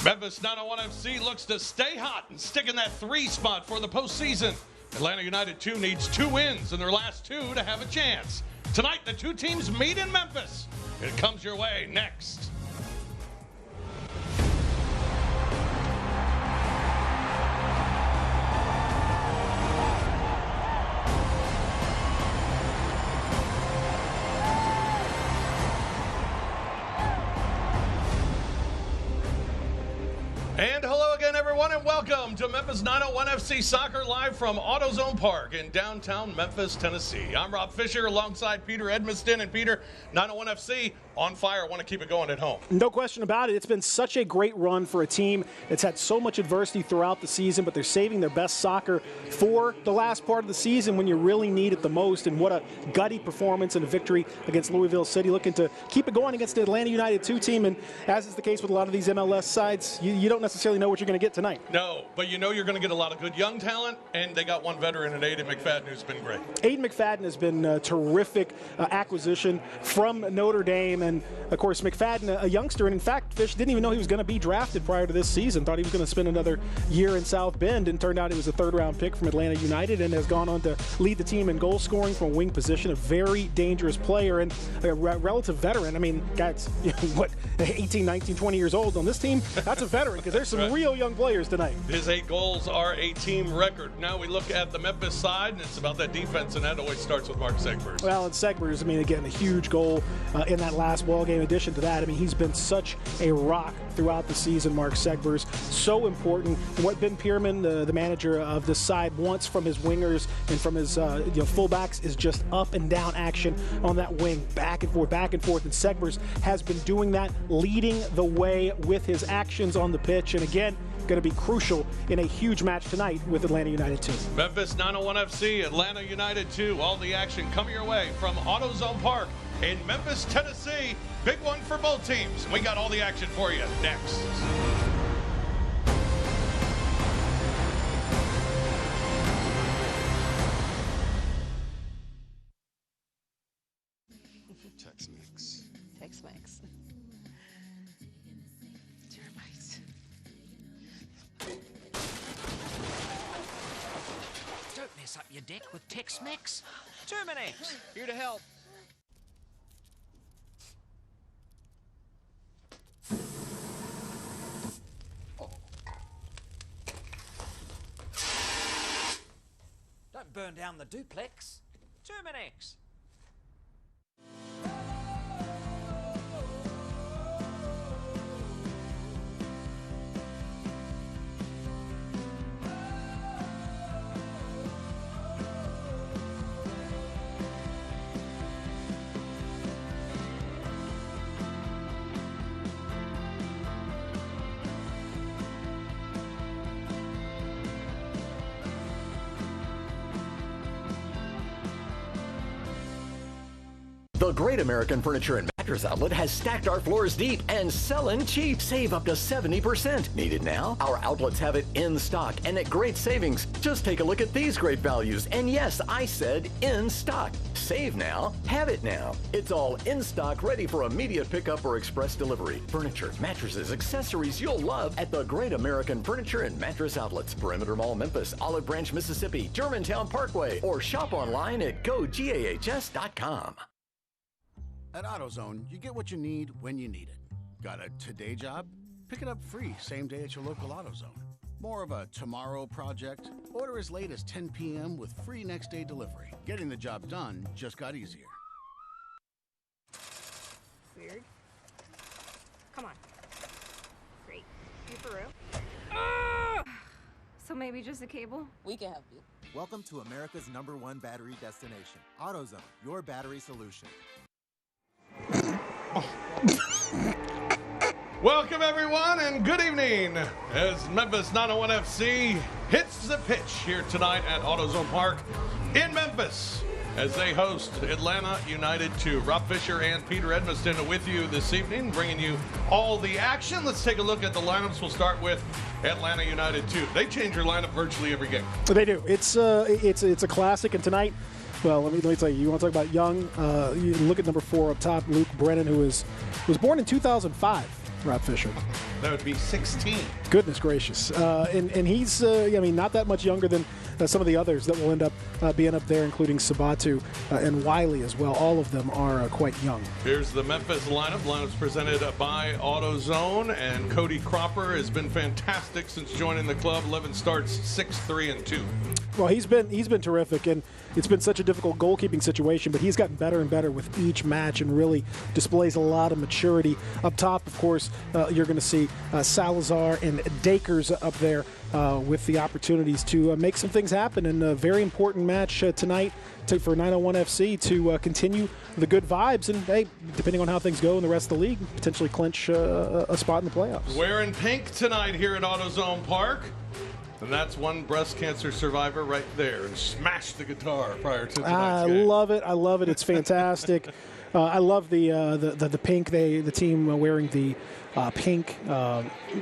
Memphis 901 FC looks to stay hot and stick in that 3 spot for the postseason. Atlanta United 2 needs 2 wins in their last 2 to have a chance. Tonight, the 2 teams meet in Memphis. It comes your way next. And hello again, everyone, and welcome to Memphis 901 FC Soccer live from AutoZone Park in downtown Memphis, Tennessee. I'm Rob Fisher alongside Peter Edmiston. And Peter, 901 FC on fire. Want to keep it going at home. No question about it. It's been such a great run for a team. It's had so much adversity throughout the season, but they're saving their best soccer for the last part of the season when you really need it the most. And what a gutty performance and a victory against Louisville City, looking to keep it going against the Atlanta United 2 team. And as is the case with a lot of these MLS sides, you don't necessarily know what you're going to get tonight. No, but you know you're going to get a lot of good young talent, and they got one veteran in Aiden McFadden who's been great. Aiden McFadden has been a terrific acquisition from Notre Dame, and of course McFadden, a youngster, and in fact Fish didn't even know he was going to be drafted prior to this season. Thought he was going to spend another year in South Bend, and turned out he was a third-round pick from Atlanta United and has gone on to lead the team in goal scoring from a wing position. A very dangerous player and a relative veteran. I mean, guys, 18, 19, 20 years old on this team, that's a veteran, because there's some real young players tonight. His 8 goals are a team record. Now we look at the Memphis side, and it's about that defense, and that always starts with Mark Segbers. Well, and Segbers, I mean, again, a huge goal in that last ball game. In addition to that, I mean, he's been such a rock throughout the season, Mark Segbers. So important. What Ben Pierman, the manager of this side, wants from his wingers and from his fullbacks is just up and down action on that wing, back and forth, back and forth. And Segbers has been doing that, leading the way with his actions on the pitch. And again, going to be crucial in a huge match tonight with Atlanta United 2. Memphis 901 FC, Atlanta United 2. All the action coming your way from AutoZone Park in Memphis, Tennessee. Big one for both teams. We got all the action for you next. Tex-Mex. Termites. Don't mess up your deck with Tex-Mex. Terminex, here to help. Don't burn down the duplex. Terminex. The Great American Furniture and Mattress Outlet has stacked our floors deep and selling cheap. Save up to 70%. Need it now? Our outlets have it in stock and at great savings. Just take a look at these great values. And yes, I said in stock. Save now, have it now. It's all in stock, ready for immediate pickup or express delivery. Furniture, mattresses, accessories you'll love at the Great American Furniture and Mattress Outlets. Perimeter Mall, Memphis, Olive Branch, Mississippi, Germantown Parkway, or shop online at GoGAHS.com. At AutoZone, you get what you need when you need it. Got a today job? Pick it up free same day at your local AutoZone. More of a tomorrow project? Order as late as 10 p.m. with free next day delivery. Getting the job done just got easier. Weird. Come on. Great. You for real? So maybe just a cable? We can help you. Welcome to America's #1 battery destination. AutoZone, your battery solution. Welcome, everyone, and good evening as Memphis 901 FC hits the pitch here tonight at AutoZone Park in Memphis as they host Atlanta United 2. Rob Fisher and Peter Edmiston with you this evening, bringing you all the action. Let's take a look at the lineups. We'll start with Atlanta United 2. They change their lineup virtually every game. They do. It's a classic, and tonight, well, let me tell you. You want to talk about young? You look at number 4 up top, Luke Brennan, who was born in 2005. Rob Fisher. That would be 16. Goodness gracious. And he's, not that much younger than some of the others that will end up being up there, including Sabatu and Wiley as well. All of them are quite young. Here's the Memphis lineup. Lineup's presented by AutoZone, and Cody Cropper has been fantastic since joining the club. 11 starts, 6-3-2. Well, he's been terrific, and it's been such a difficult goalkeeping situation, but he's gotten better and better with each match and really displays a lot of maturity. Up top, of course, you're going to see Salazar and Dakers up there with the opportunities to make some things happen, and a very important match tonight for 901 FC to continue the good vibes and, hey, depending on how things go in the rest of the league, potentially clinch a spot in the playoffs. Wearing pink tonight here at AutoZone Park. And that's one breast cancer survivor right there, and smashed the guitar prior to tonight's game. I love it. It's fantastic. I love the pink. The team wearing the pink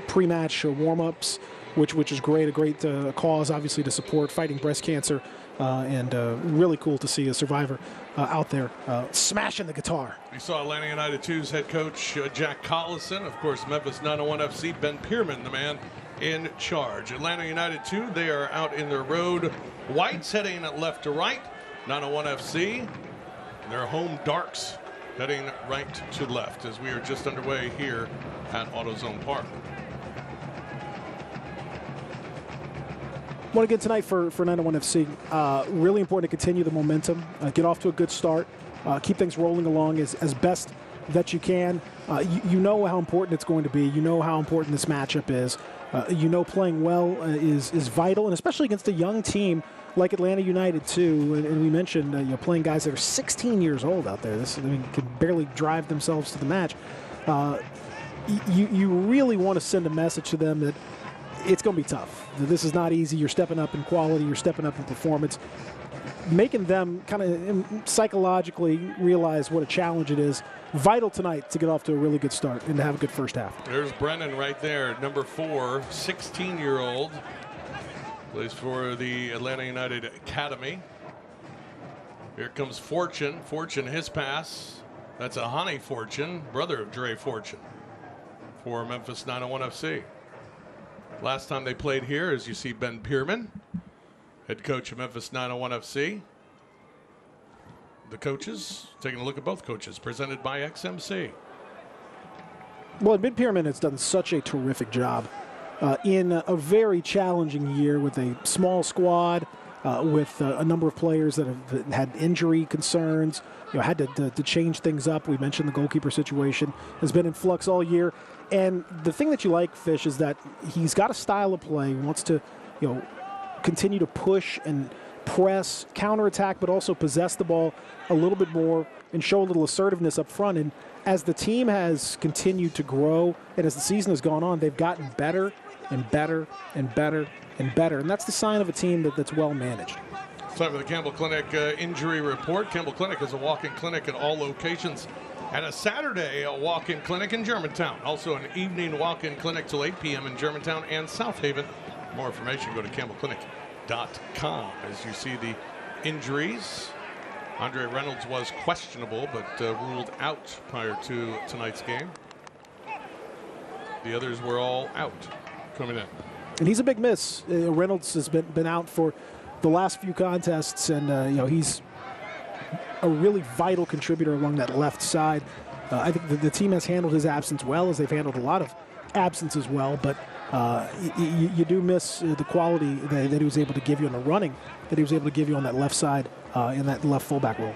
pre-match warm-ups, which is great. A great cause, obviously, to support fighting breast cancer, and really cool to see a survivor out there smashing the guitar. We saw Atlanta United 2's head coach Jack Collison, of course, Memphis 901 FC, Ben Pierman, the man in charge. Atlanta United 2, they are out in their road whites heading left to right. 901 FC, their home darks heading right to left as we are just underway here at AutoZone Park. Well, again, tonight for 901 FC, really important to continue the momentum, get off to a good start, keep things rolling along as best that you can. You know how important it's going to be. You know how important this matchup is. Playing well is vital, and especially against a young team like Atlanta United too. And we mentioned playing guys that are 16 years old out there. Can barely drive themselves to the match. You really want to send a message to them that it's going to be tough. This is not easy. You're stepping up in quality. You're stepping up in performance. Making them kind of psychologically realize what a challenge it is. Vital tonight to get off to a really good start and to have a good first half. There's Brennan right there, number 4, 16-year-old. Plays for the Atlanta United Academy. Here comes Fortune. Fortune, his pass. That's a Honey Fortune, brother of Dre Fortune, for Memphis 901 FC. Last time they played here, as you see, Ben Pierman, head coach of Memphis 901 FC. The coaches, taking a look at both coaches, presented by XMC. Well, Ben Pierman has done such a terrific job in a very challenging year with a small squad, with a number of players that have had injury concerns, had to change things up. We mentioned the goalkeeper situation has been in flux all year. And the thing that you like, Fish, is that he's got a style of play. He wants to, continue to push and press, counterattack, but also possess the ball a little bit more and show a little assertiveness up front. And as the team has continued to grow and as the season has gone on, they've gotten better and better and better and better. And that's the sign of a team that's well managed. It's time for the Campbell Clinic injury report. Campbell Clinic is a walk-in clinic at all locations, and a Saturday walk-in clinic in Germantown. Also an evening walk-in clinic till 8 p.m. in Germantown and South Haven. For more information, go to campbellclinic.com. As you see the injuries, Andre Reynolds was questionable but ruled out prior to tonight's game. The others were all out coming in. And he's a big miss. Reynolds has been out for the last few contests, and he's a really vital contributor along that left side. I think the team has handled his absence well, as they've handled a lot of absences well, but you do miss the quality that he was able to give you in the running, that he was able to give you on that left side in that left fullback role.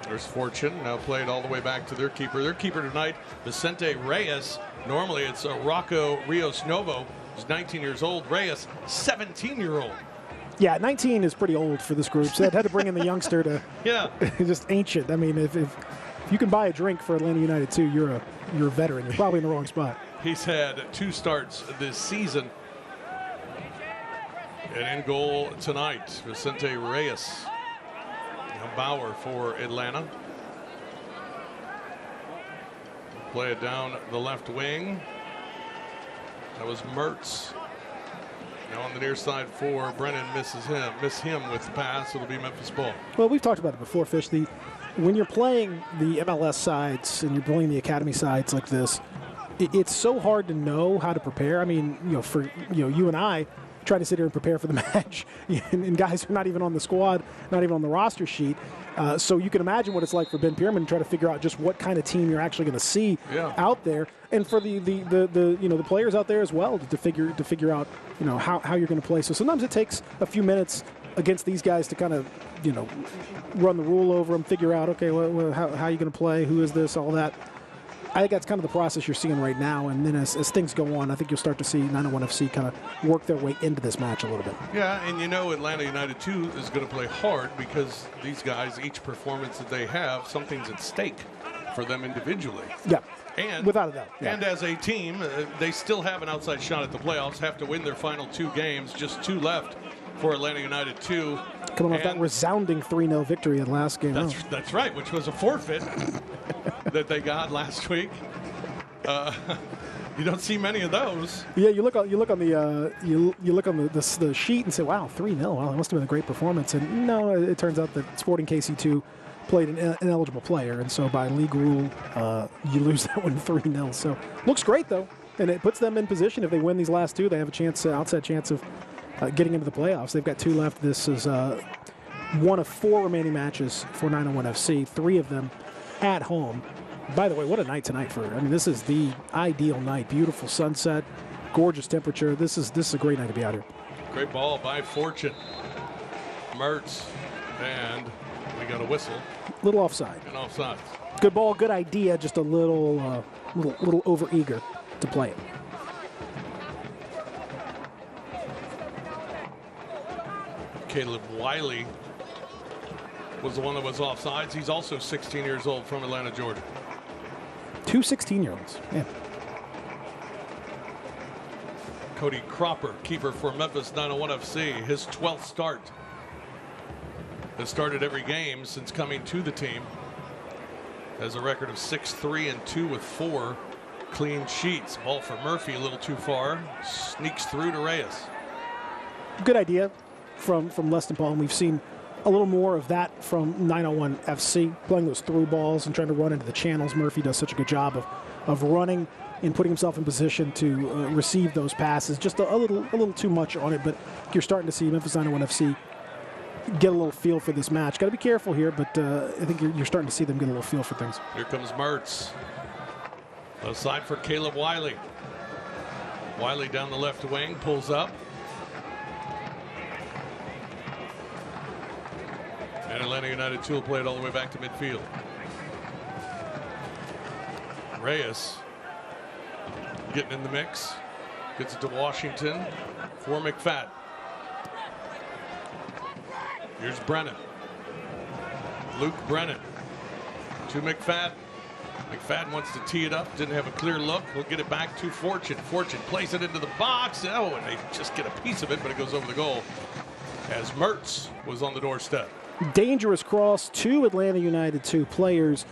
There's Fortune, now played all the way back to their keeper. Their keeper tonight, Vicente Reyes. Normally it's Rocco Rios Novo, who's 19 years old. Reyes, 17-year-old. Yeah, 19 is pretty old for this group, so they had to bring in the youngster to just ancient. I mean, if you can buy a drink for Atlanta United too, you're a veteran. You're probably in the wrong spot. He's had 2 starts this season. And in goal tonight, Vicente Reyes. Now Bauer for Atlanta. Play it down the left wing. That was Mertz. Now on the near side for Brennan, miss him with the pass. It'll be Memphis ball. Well, we've talked about it before, Fish. When you're playing the MLS sides and you're playing the academy sides like this, it's so hard to know how to prepare. I mean, for you and I trying to sit here and prepare for the match, and guys who are not even on the squad, not even on the roster sheet. So you can imagine what it's like for Ben Pierman to try to figure out just what kind of team you're actually going to see out there, and for the players out there as well to figure out how you're going to play. So sometimes it takes a few minutes against these guys to kind of run the rule over them, figure out how are you going to play, who is this, all that. I think that's kind of the process you're seeing right now, and then as things go on, I think you'll start to see 901 FC kind of work their way into this match a little bit. Yeah, and Atlanta United 2 is going to play hard because these guys, each performance that they have, something's at stake for them individually. Yeah, and without a doubt. Yeah. And as a team, they still have an outside shot at the playoffs, have to win their final 2 games, just 2 left for Atlanta United 2. Coming off that resounding 3-0 victory in the last game. That's right, which was a forfeit that they got last week. You don't see many of those. Yeah, you look on the sheet and say, "Wow, 3-0. Wow, that must have been a great performance." And no, it turns out that Sporting KC2 played an ineligible player, and so by league rule, you lose that one 3-0. So looks great though, and it puts them in position. If they win these last 2, they have a chance, outside chance of getting into the playoffs. They've got 2 left. This is one of 4 remaining matches for 901 FC. 3 of them at home. By the way, what a night tonight this is the ideal night. Beautiful sunset, gorgeous temperature. This is a great night to be out here. Great ball by Fortune. Mertz, and we got a whistle. Little offside. And offside. Good ball, good idea, just a little over eager to play it. Caleb Wiley was the one that was offsides. He's also 16 years old, from Atlanta, Georgia. 2 16-year-olds. Yeah. Cody Cropper, keeper for Memphis 901 FC, his 12th start. Has started every game since coming to the team. Has a record of 6-3-2 with 4 clean sheets. Ball for Murphy a little too far. Sneaks through to Reyes. Good idea from Leston Paul, and we've seen a little more of that from 901 FC, playing those through balls and trying to run into the channels. Murphy does such a good job of running and putting himself in position to receive those passes. Just a little too much on it, but you're starting to see Memphis 901 FC get a little feel for this match. Got to be careful here, but I think you're starting to see them get a little feel for things. Here comes Mertz. Aside for Caleb Wiley. Wiley down the left wing, pulls up. And Atlanta United 2 will play it all the way back to midfield. Reyes getting in the mix. Gets it to Washington for McFadden. Here's Brennan. Luke Brennan to McFadden. McFadden wants to tee it up. Didn't have a clear look. We'll get it back to Fortune. Fortune plays it into the box. Oh, and they just get a piece of it, but it goes over the goal as Mertz was on the doorstep. Dangerous cross. 2 Atlanta United 2 players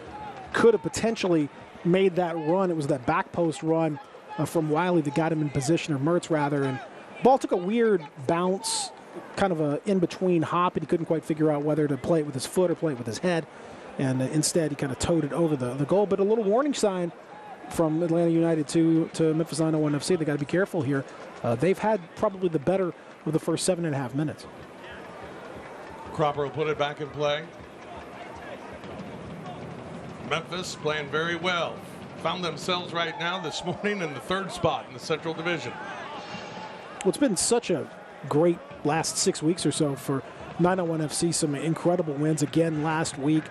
could have potentially made that run. It was that back post run from Wiley that got him in position, or Mertz rather, and ball took a weird bounce, kind of a in-between hop, and he couldn't quite figure out whether to play it with his foot or play it with his head, and instead he kind of towed it over the goal. But a little warning sign from Atlanta United to Memphis 901 FC. They got to be careful here. They've had probably the better of the first 7.5 minutes. Cropper will put it back in play. Memphis playing very well. Found themselves right now this morning in the 3rd spot in the Central Division. Well, it's been such a great last 6 weeks or so for 901 FC. Some incredible wins again last week.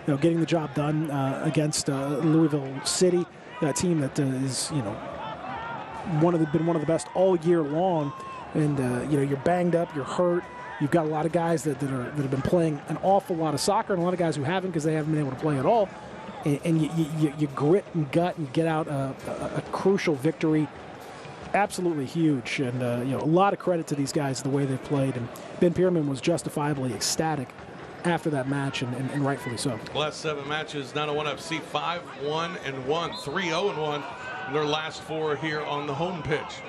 Getting the job done against Louisville City, a team that is been one of the best all year long. And you're banged up, you're hurt. You've got a lot of guys that have been playing an awful lot of soccer, and a lot of guys who haven't because they haven't been able to play at all. And you grit and gut and get out a crucial victory. Absolutely huge, and a lot of credit to these guys the way they played. And Ben Pierman was justifiably ecstatic after that match, and rightfully so. Last 7 matches, 901 FC 5-1-1, 3-0-1 in their last 4 here on the home pitch.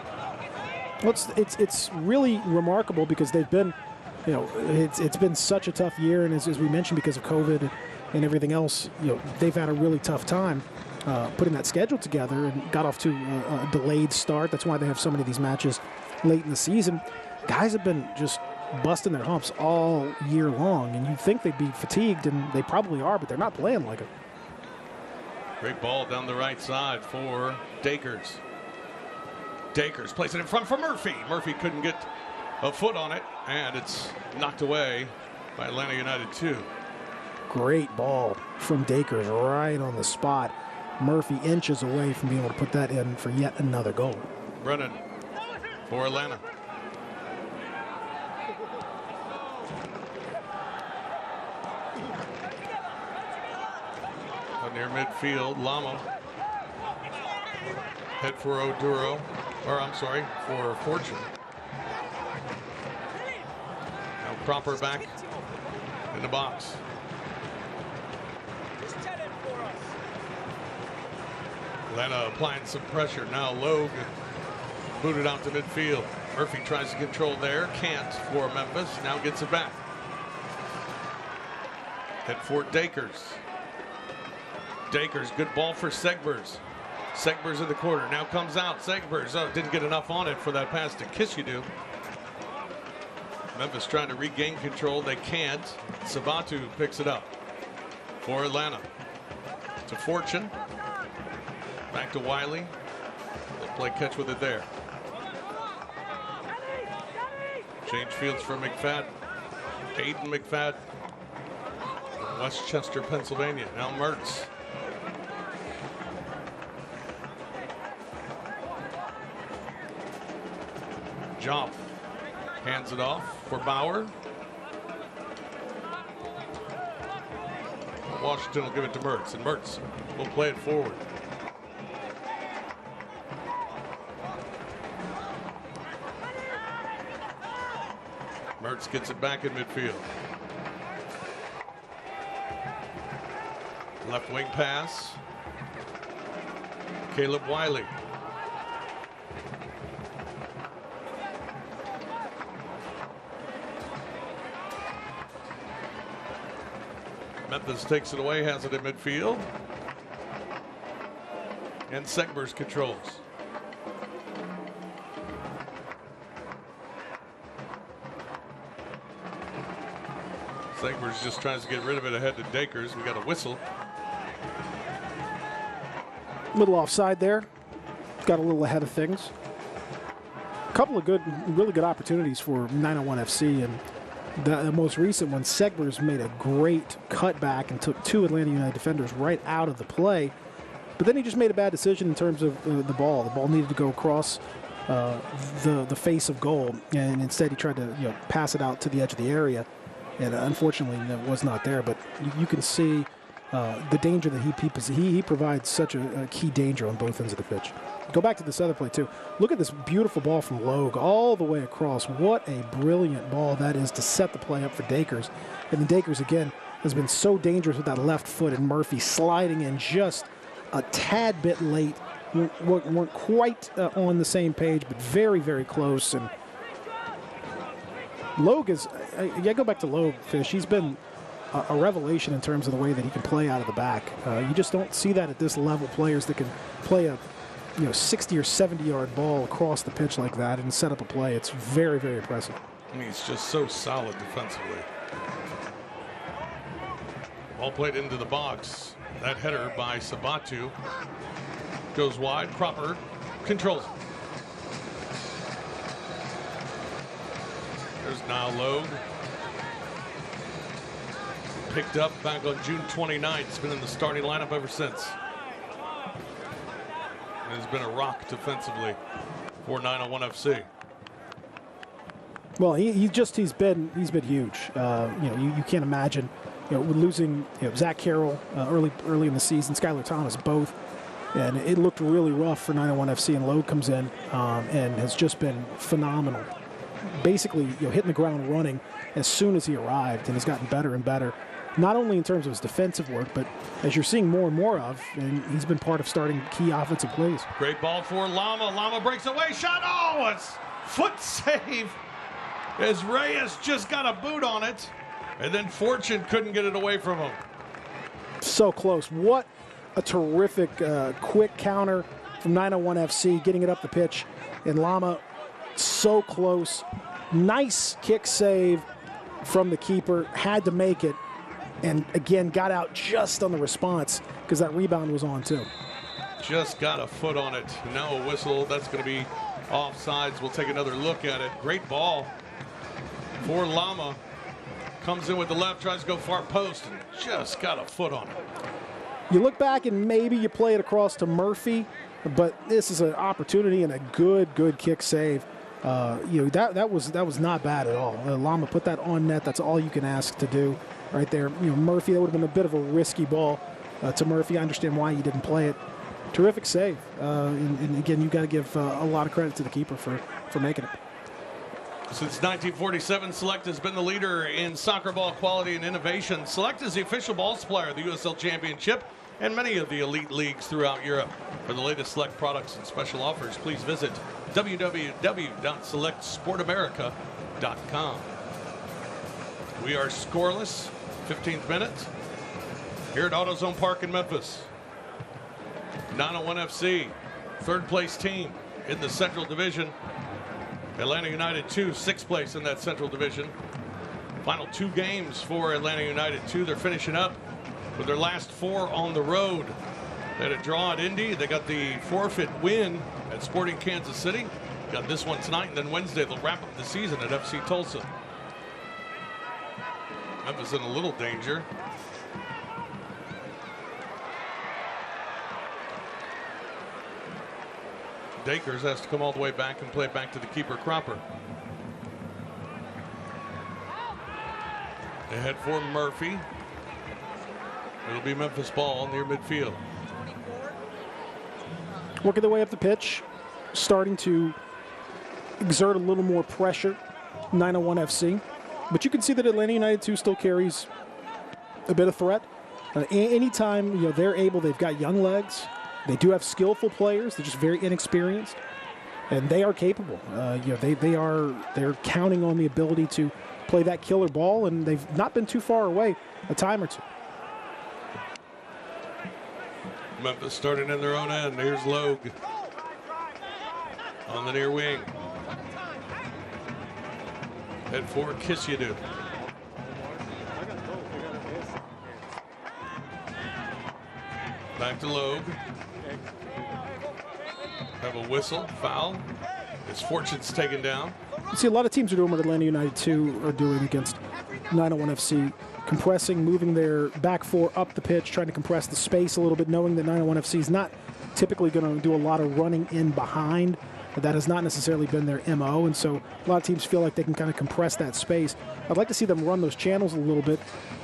Well, it's really remarkable because they've been, it's been such a tough year, and as we mentioned, because of COVID and everything else, they've had a really tough time. putting that schedule together and got off to a delayed start. That's why they have so many of these matches late in the season. Guys have been just busting their humps all year long, and you'd think they'd be fatigued, and they probably are, but they're not playing like it. Great ball down the right side for Dakers. Dakers plays it in front for Murphy. Murphy couldn't get a foot on it, and it's knocked away by Atlanta United 2. Great ball from Dakers right on the spot. Murphy inches away from being able to put that in for yet another goal. Brennan for Atlanta. Near midfield, Lama. Head for Oduro, or I'm sorry, for Fortune. Now Cropper back in the box. Atlanta applying some pressure. Now Logue booted out to midfield. Murphy tries to control there, can't for Memphis. Now gets it back. Head for Dakers. Dakers, good ball for Segbers. Segbers in the corner, now comes out. Segbers, didn't get enough on it for that pass to Kishadu. Memphis trying to regain control, they can't. Sabatu picks it up for Atlanta. To Fortune. Back to Wiley. They'll play catch with it there. Change fields for McFadden. Aiden McFadden. Westchester, Pennsylvania. Now Mertz. Jump. Hands it off for Bauer. Washington will give it to Mertz, and Mertz will play it forward. Mertz gets it back in midfield. Left wing pass. Caleb Wiley. Memphis takes it away, has it in midfield. And Segbers controls. Segbers just tries to get rid of it ahead to Dakers. We got a whistle. Little offside there. Got a little ahead of things. A couple of really good opportunities for 901 FC, and the most recent one, Segbers made a great cutback and took two Atlanta United defenders right out of the play. But then he just made a bad decision in terms of the ball. The ball needed to go across the face of goal, and instead he tried to pass it out to the edge of the area, and unfortunately it was not there. But you can see the danger that he provides such a key danger on both ends of the pitch. Go back to this other play, too. Look at this beautiful ball from Logue all the way across. What a brilliant ball that is to set the play up for Dakers. And then Dakers, again, has been so dangerous with that left foot, and Murphy sliding in just a tad bit late. Weren't quite on the same page, but very, very close. And Logue is, I go back to Logue, Fish. He's been a revelation in terms of the way that he can play out of the back. You just don't see that at this level, players that can play a 60 or 70 yard ball across the pitch like that and set up a play. It's very, very impressive. I mean, he's just so solid defensively. Ball played into the box. That header by Sabatu goes wide. Cropper controls it. There's now Logue. Picked up back on June 29th. It's been in the starting lineup ever since. And has been a rock defensively for 901 FC. Well, he's been huge. You can't imagine, with losing Zach Carroll early in the season, Skylar Thomas both, and it looked really rough for 901 FC. And Logue comes in and has just been phenomenal. Basically, hitting the ground running as soon as he arrived, and has gotten better and better. Not only in terms of his defensive work, but as you're seeing more and more of, and he's been part of starting key offensive plays. Great ball for Lama. Lama breaks away. Shot. Oh, it's foot save as Reyes just got a boot on it. And then Fortune couldn't get it away from him. So close. What a terrific quick counter from 901 FC, getting it up the pitch. And Lama so close. Nice kick save from the keeper. Had to make it. And again, got out just on the response because that rebound was on too. Just got a foot on it. Now a whistle. That's going to be offsides. We'll take another look at it. Great ball for Lama. Comes in with the left, tries to go far post, and just got a foot on it. You look back and maybe you play it across to Murphy, but this is an opportunity and a good kick save. That was not bad at all. Lama put that on net. That's all you can ask to do right there. Murphy, that would have been a bit of a risky ball to Murphy. I understand why he didn't play it. Terrific save. And again, you got to give a lot of credit to the keeper for making it. Since 1947, Select has been the leader in soccer ball quality and innovation. Select is the official ball supplier of the USL Championship and many of the elite leagues throughout Europe. For the latest Select products and special offers, please visit www.selectsportamerica.com. We are scoreless, 15th minute, here at AutoZone Park in Memphis. 901 FC, third place team in the Central Division. Atlanta United 2, sixth place in that Central Division. Final 2 games for Atlanta United 2. They're finishing up with their last 4 on the road. They had a draw at Indy. They got the forfeit win at Sporting Kansas City. Got this one tonight, and then Wednesday they'll wrap up the season at FC Tulsa. Memphis in a little danger. Dakers has to come all the way back and play it back to the keeper, Cropper. They head for Murphy. It'll be Memphis ball near midfield. Working their way up the pitch, starting to exert a little more pressure, 901 FC. But you can see that Atlanta United 2 still carries a bit of threat. Anytime they're able, they've got young legs. They do have skillful players. They're just very inexperienced, and they are capable. They're counting on the ability to play that killer ball, and they've not been too far away a time or two. Memphis starting in their own end. Here's Logue on the near wing. Head for Kisyadu. Back to Logue. Have a whistle, foul. His Fortune's taken down. You see, a lot of teams are doing what Atlanta United 2 are doing against 901 FC. Compressing, moving their back 4 up the pitch, trying to compress the space a little bit, knowing that 901 FC is not typically going to do a lot of running in behind. That has not necessarily been their MO, and so a lot of teams feel like they can kind of compress that space. I'd like to see them run those channels a little bit,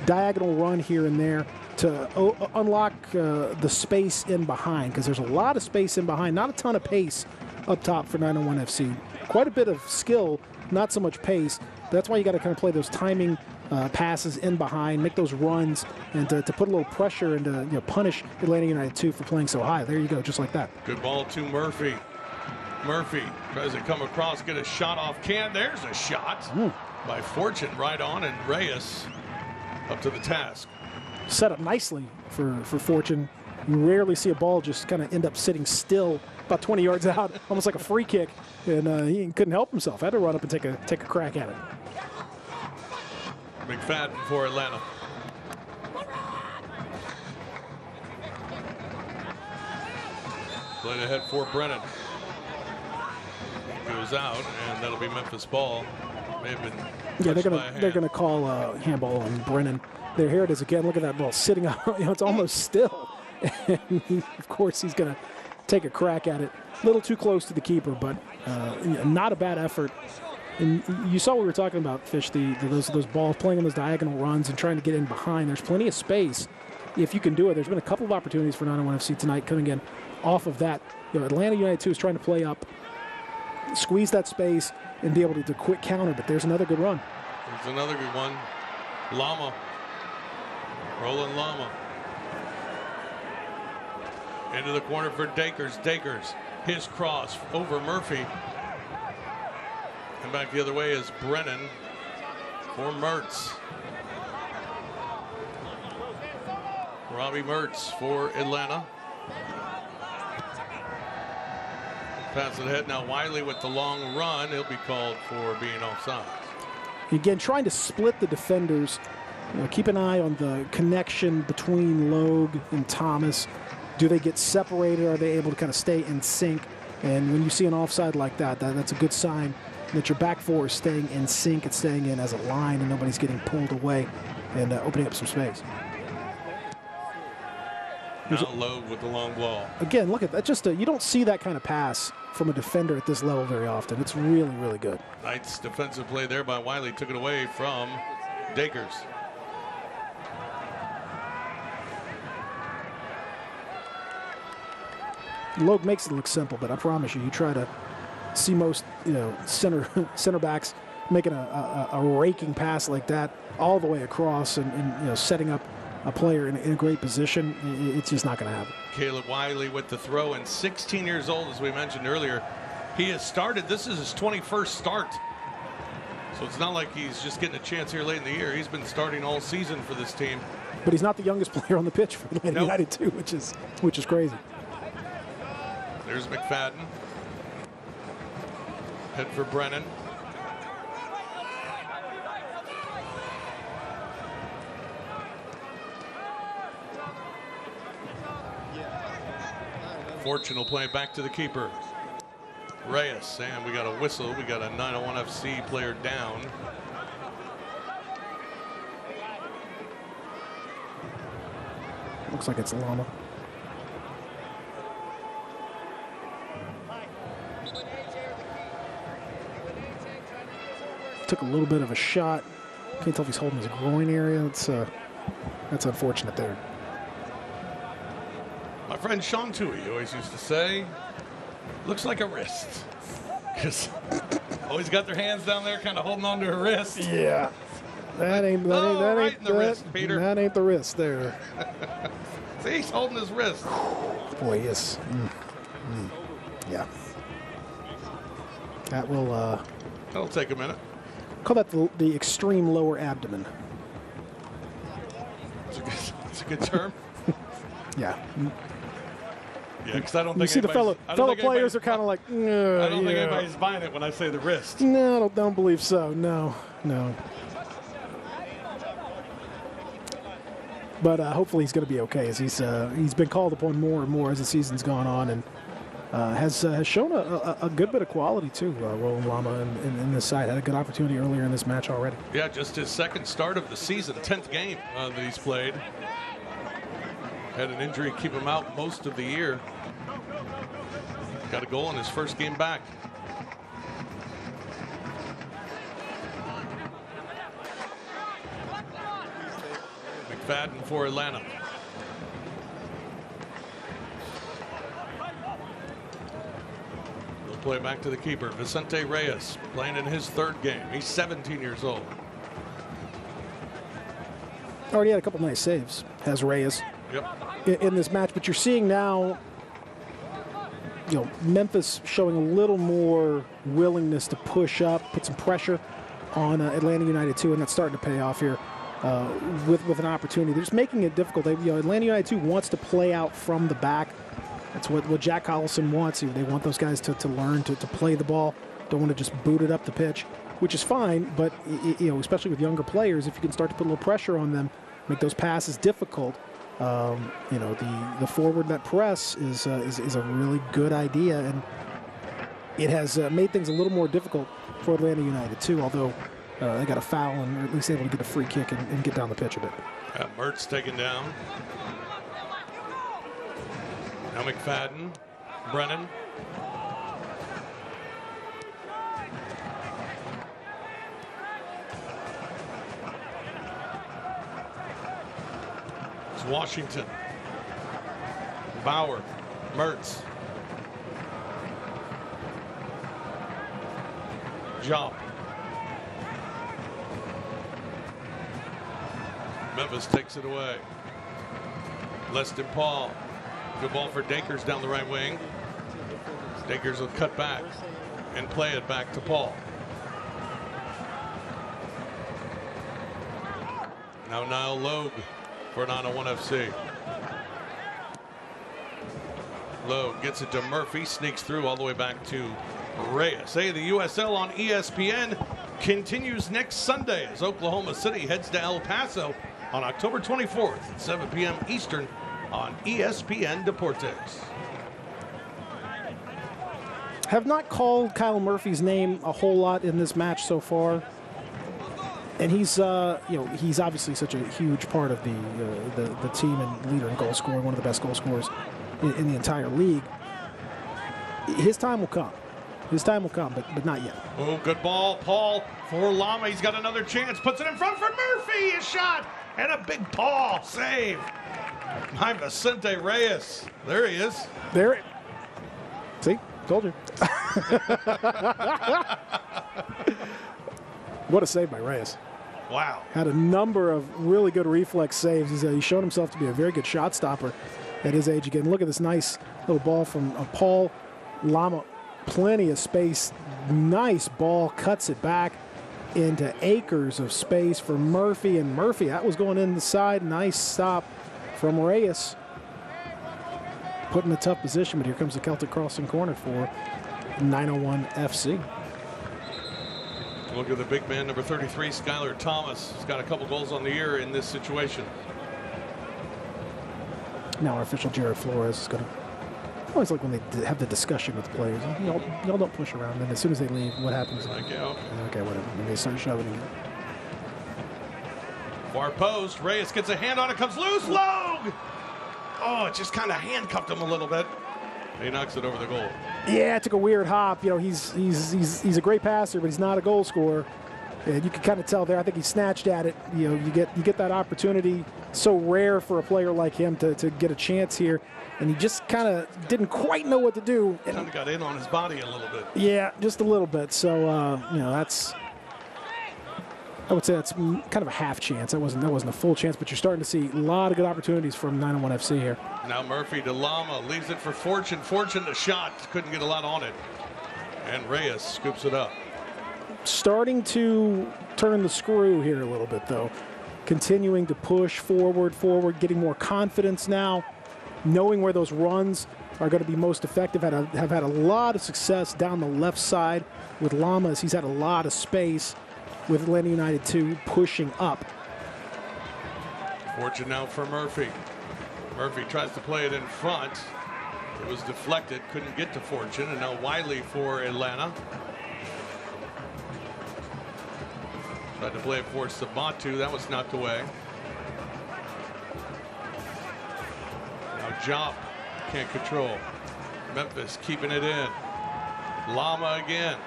diagonal run here and there to unlock the space in behind, because there's a lot of space in behind, not a ton of pace up top for 901 FC. Quite a bit of skill, not so much pace. That's why you got to kind of play those timing passes in behind, make those runs, and to put a little pressure and to punish Atlanta United 2 for playing so high. There you go, just like that. Good ball to Murphy. Murphy tries to come across, get a shot off. There's a shot by Fortune right on, and Reyes up to the task. Set up nicely for Fortune. You rarely see a ball just kind of end up sitting still about 20 yards out, almost like a free kick, and he couldn't help himself. Had to run up and take a crack at it. McFadden for Atlanta. Played ahead for Brennan. Goes out, and that'll be Memphis ball. May have been they're going to call handball on Brennan. There, here it is again. Look at that ball sitting up. It's almost still. And of course, he's going to take a crack at it. A little too close to the keeper, but not a bad effort. And you saw what we were talking about, Fish, those balls, playing on those diagonal runs and trying to get in behind. There's plenty of space if you can do it. There's been a couple of opportunities for 901 FC tonight coming in off of that. Atlanta United 2 is trying to play up, squeeze that space, and be able to do a quick counter, but there's another good run. There's another good one. Lama. Roland Lama. Into the corner for Dakers. Dakers, his cross over Murphy. And back the other way is Brennan for Mertz. Robbie Mertz for Atlanta. Pass it ahead now. Wiley with the long run. He'll be called for being offside. Again, trying to split the defenders. Keep an eye on the connection between Logue and Thomas. Do they get separated? Are they able to kind of stay in sync? And when you see an offside like that, that's a good sign that your back four is staying in sync. It's staying in as a line and nobody's getting pulled away and opening up some space. Now Logue with the long ball. Again, look at that. Just you don't see that kind of pass from a defender at this level very often. It's really, really good. Nice defensive play there by Wiley. Took it away from Dakers. Logue makes it look simple, but I promise you try to see most center backs making a raking pass like that all the way across and setting up a player in a great position. It's just not going to happen. Caleb Wiley with the throw, and 16 years old, as we mentioned earlier. He has started. This is his 21st start. So it's not like he's just getting a chance here late in the year. He's been starting all season for this team. But he's not the youngest player on the pitch for Atlanta United too, which is crazy. There's McFadden. Head for Brennan. Fortune will play it back to the keeper. Reyes, and we got a whistle. We got a 901 FC player down. Looks like it's Lama. Took a little bit of a shot. Can't tell if he's holding his groin area. That's unfortunate there. My friend Sean Tui always used to say, looks like a wrist. Because always got their hands down there kind of holding on to her wrist. Yeah. That ain't the wrist, Peter. That ain't the wrist there. See, he's holding his wrist. Boy, yes. Yeah. That will That'll take a minute. Call that the extreme lower abdomen. It's a good term. Yeah. Yeah, because I don't think you see the fellow players are kind of like. I don't think anybody's buying it when I say the wrist. No, don't believe so. No. But hopefully he's going to be okay, as he's been called upon more and more as the season's gone on, and has shown a good bit of quality too. Roland Lama in this side had a good opportunity earlier in this match already. Yeah, just his second start of the season, 10th game that he's played. Had an injury keep him out most of the year. Got a goal in his first game back. McFadden for Atlanta. They'll play back to the keeper, Vicente Reyes, playing in his third game. He's 17 years old. Already had a couple nice saves, has Reyes. Yep. In this match, but you're seeing now, Memphis showing a little more willingness to push up, put some pressure on Atlanta United too, and that's starting to pay off here with an opportunity. They're just making it difficult. Atlanta United too wants to play out from the back. That's what Jack Collison wants. They want those guys to learn to play the ball. Don't want to just boot it up the pitch, which is fine. But especially with younger players, if you can start to put a little pressure on them, make those passes difficult. The forward net press is a really good idea, and it has made things a little more difficult for Atlanta United too. Although they got a foul and are at least able to get a free kick and get down the pitch a bit. Mertz taken down. Now McFadden, Brennan. Washington, Bauer, Mertz, Job. Memphis takes it away. Leston Paul, good ball for Dakers down the right wing. Dakers will cut back and play it back to Paul. Now Niall Logue for 901 FC. Lowe gets it to Murphy, sneaks through all the way back to Reyes. Hey, the USL on ESPN continues next Sunday as Oklahoma City heads to El Paso on October 24th at 7 p.m. Eastern on ESPN Deportes. Have not called Kyle Murphy's name a whole lot in this match so far. And he's, he's obviously such a huge part of the team and leader in goal scoring, one of the best goal scorers in the entire league. His time will come. His time will come, but not yet. Oh, good ball, Paul, for Lama. He's got another chance. Puts it in front for Murphy. A shot and a big Paul save by Vicente Reyes. There he is. There. See? Told you. What a save by Reyes. Wow. Had a number of really good reflex saves. He's shown himself to be a very good shot stopper at his age again. Look at this nice little ball from Paul Lama. Plenty of space. Nice ball. Cuts it back into acres of space for Murphy. And Murphy, that was going in the side. Nice stop from Reyes. Put in a tough position, but here comes the Celtic crossing corner for 901 FC. Look at the big man, number 33, Skylar Thomas. He's got a couple goals on the year in this situation. Now our official Jared Flores is going to. I always like when they have the discussion with the players. Y'all don't push around. And as soon as they leave, what happens? Like, yeah, okay, whatever. And they start shoving again. Far post. Reyes gets a hand on it. Comes loose. Logue. Oh, it just kind of handcuffed him a little bit. He knocks it over the goal. Yeah, it took a weird hop. He's a great passer, but he's not a goal scorer. And you can kind of tell there. I think he snatched at it. You get that opportunity. So rare for a player like him to get a chance here, and he just kind of didn't quite know what to do. Kind of got in on his body a little bit. Yeah, just a little bit. So that's. I would say that's kind of a half chance. That wasn't a full chance, but you're starting to see a lot of good opportunities from 901 FC here. Now Murphy to Lama, leaves it for Fortune. Fortune the shot, couldn't get a lot on it. And Reyes scoops it up. Starting to turn the screw here a little bit, though. Continuing to push forward, getting more confidence now, knowing where those runs are going to be most effective. Have had a lot of success down the left side with Lamas. He's had a lot of space with Atlanta United 2 pushing up. Fortune now for Murphy. Murphy tries to play it in front. It was deflected, couldn't get to Fortune, and now Wiley for Atlanta. Tried to play it for Sabatu, that was knocked away. Now Jop can't control. Memphis keeping it in. Lama again.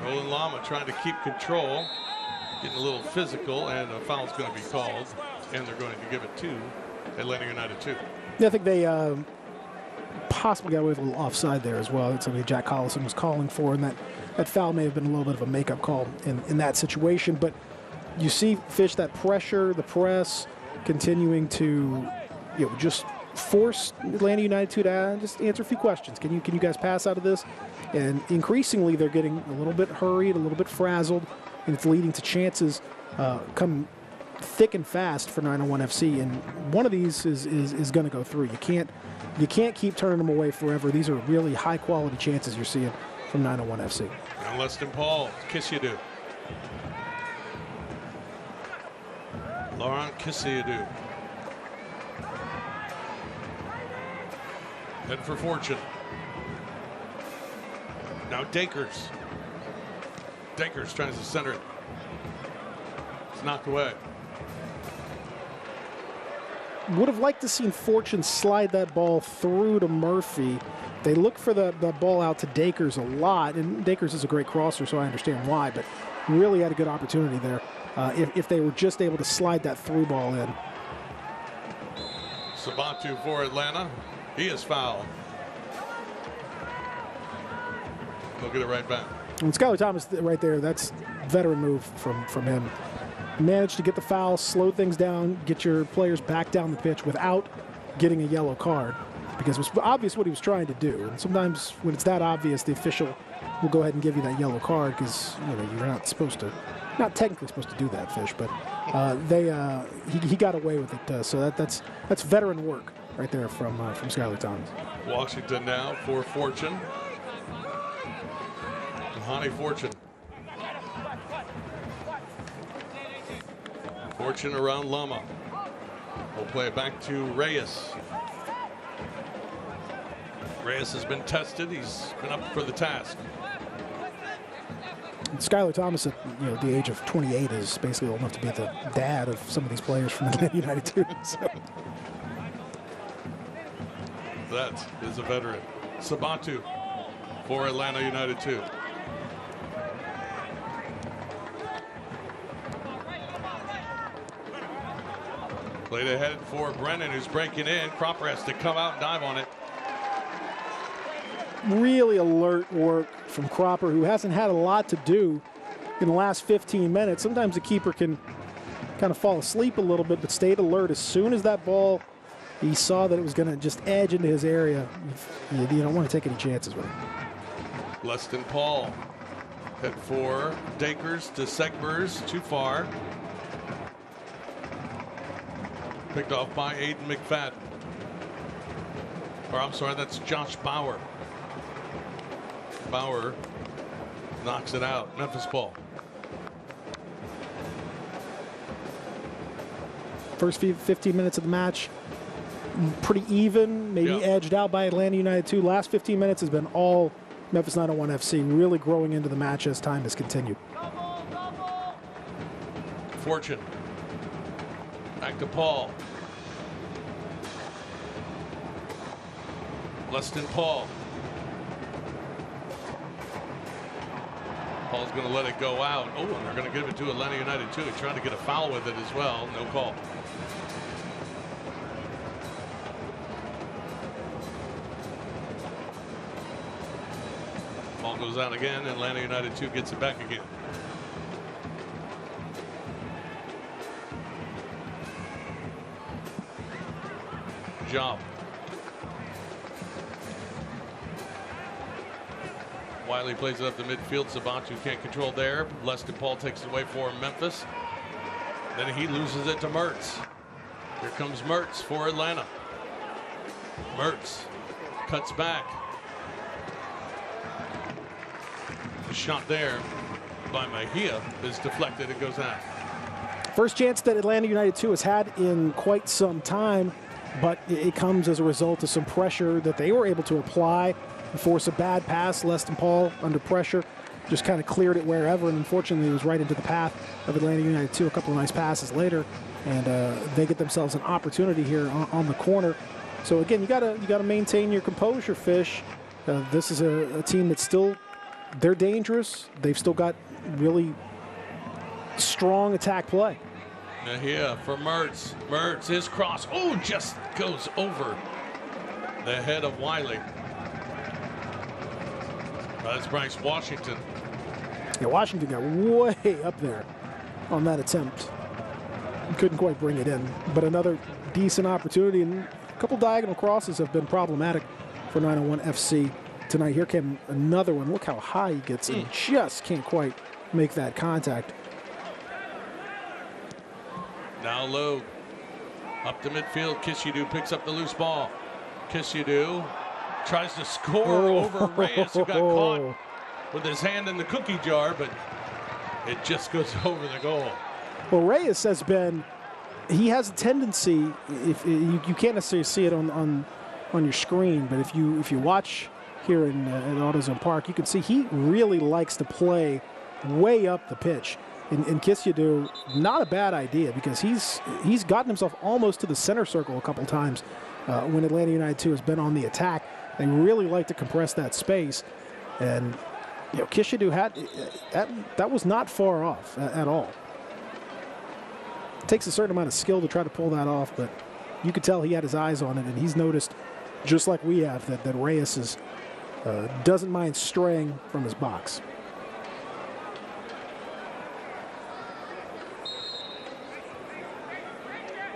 Roland Lama trying to keep control, getting a little physical, and a foul's going to be called, and they're going to give it to Atlanta United 2. Yeah, I think they possibly got away with a little offside there as well. That's something Jack Collison was calling for, and that foul may have been a little bit of a makeup call in that situation. But you see, Fish, that pressure, the press, continuing to just force Atlanta United 2 to just answer a few questions. Can you guys pass out of this? And increasingly, they're getting a little bit hurried, a little bit frazzled, and it's leading to chances come thick and fast for 901 FC. And one of these is going to go through. You can't keep turning them away forever. These are really high quality chances you're seeing from 901 FC. Now Leston Paul, Kissiadou. Laurent Kissiadou. Head for Fortune. Now Dakers. Dakers tries to center it. It's knocked away. Would have liked to seen Fortune slide that ball through to Murphy. They look for the ball out to Dakers a lot, and Dakers is a great crosser, so I understand why, but really had a good opportunity there if they were just able to slide that through ball in. Sabatu for Atlanta. He is fouled. They'll get it right back. And Skylar Thomas right there, that's veteran move from him. Managed to get the foul, slow things down, get your players back down the pitch without getting a yellow card, because it was obvious what he was trying to do. And sometimes when it's that obvious, the official will go ahead and give you that yellow card because you're not supposed to not technically supposed to do that, Fish, but he got away with it. So that's veteran work right there from Skylar Thomas. Washington now for Fortune. Honey Fortune. Fortune around Lama. We'll play it back to Reyes. Reyes has been tested. He's been up for the task. Skylar Thomas, at the age of 28, is basically old enough to be the dad of some of these players from Atlanta United too. So. That is a veteran. Sabatu for Atlanta United 2. Played ahead for Brennan, who's breaking in. Cropper has to come out and dive on it. Really alert work from Cropper, who hasn't had a lot to do in the last 15 minutes. Sometimes the keeper can kind of fall asleep a little bit, but stayed alert. As soon as that ball, he saw that it was going to just edge into his area. You don't want to take any chances with it. Leston Paul. Head for Dakers to Segbers. Too far. Picked off by Aiden McFadden. Or I'm sorry, that's Josh Bauer. Bauer knocks it out. Memphis ball. First 15 minutes of the match, pretty even, maybe edged out by Atlanta United 2. Last 15 minutes has been all Memphis 901 FC, really growing into the match as time has continued. Fortune. Back to Paul. Leston Paul. Paul's going to let it go out. Oh, and they're going to give it to Atlanta United too. He tried to get a foul with it as well. No call. Ball goes out again, and Atlanta United 2 gets it back again. Job. Wiley plays it up the midfield. Sabatu can't control there. Leston Paul takes it away for Memphis. Then he loses it to Mertz. Here comes Mertz for Atlanta. Mertz cuts back. The shot there by Mejia is deflected. It goes out. First chance that Atlanta United 2 has had in quite some time, but it comes as a result of some pressure that they were able to apply. Force a bad pass. Leston Paul under pressure just kind of cleared it wherever, and unfortunately it was right into the path of Atlanta United 2. A couple of nice passes later, and they get themselves an opportunity here on the corner. So again, you gotta maintain your composure, Fish. This is a team that's they're dangerous. They've still got really strong attack play. Here for Mertz. Mertz, his cross. Oh, just goes over the head of Wiley. That's Bryce Washington. Yeah, Washington got way up there on that attempt. Couldn't quite bring it in, but another decent opportunity, and a couple diagonal crosses have been problematic for 901 FC tonight. Here came another one. Look how high he gets and just can't quite make that contact. Now low. Up the midfield. Kishidu picks up the loose ball. Kishidu tries to score over Reyes, who got caught with his hand in the cookie jar, but it just goes over the goal. Well, Reyes has a tendency, if you can't necessarily see it on your screen, but if you watch here in AutoZone Park, you can see he really likes to play way up the pitch. And Kishidu, not a bad idea, because he's gotten himself almost to the center circle a couple times when Atlanta United 2 has been on the attack. They really like to compress that space, and Kishidu had that was not far off at all. It takes a certain amount of skill to try to pull that off, but you could tell he had his eyes on it, and he's noticed, just like we have, that Reyes doesn't mind straying from his box.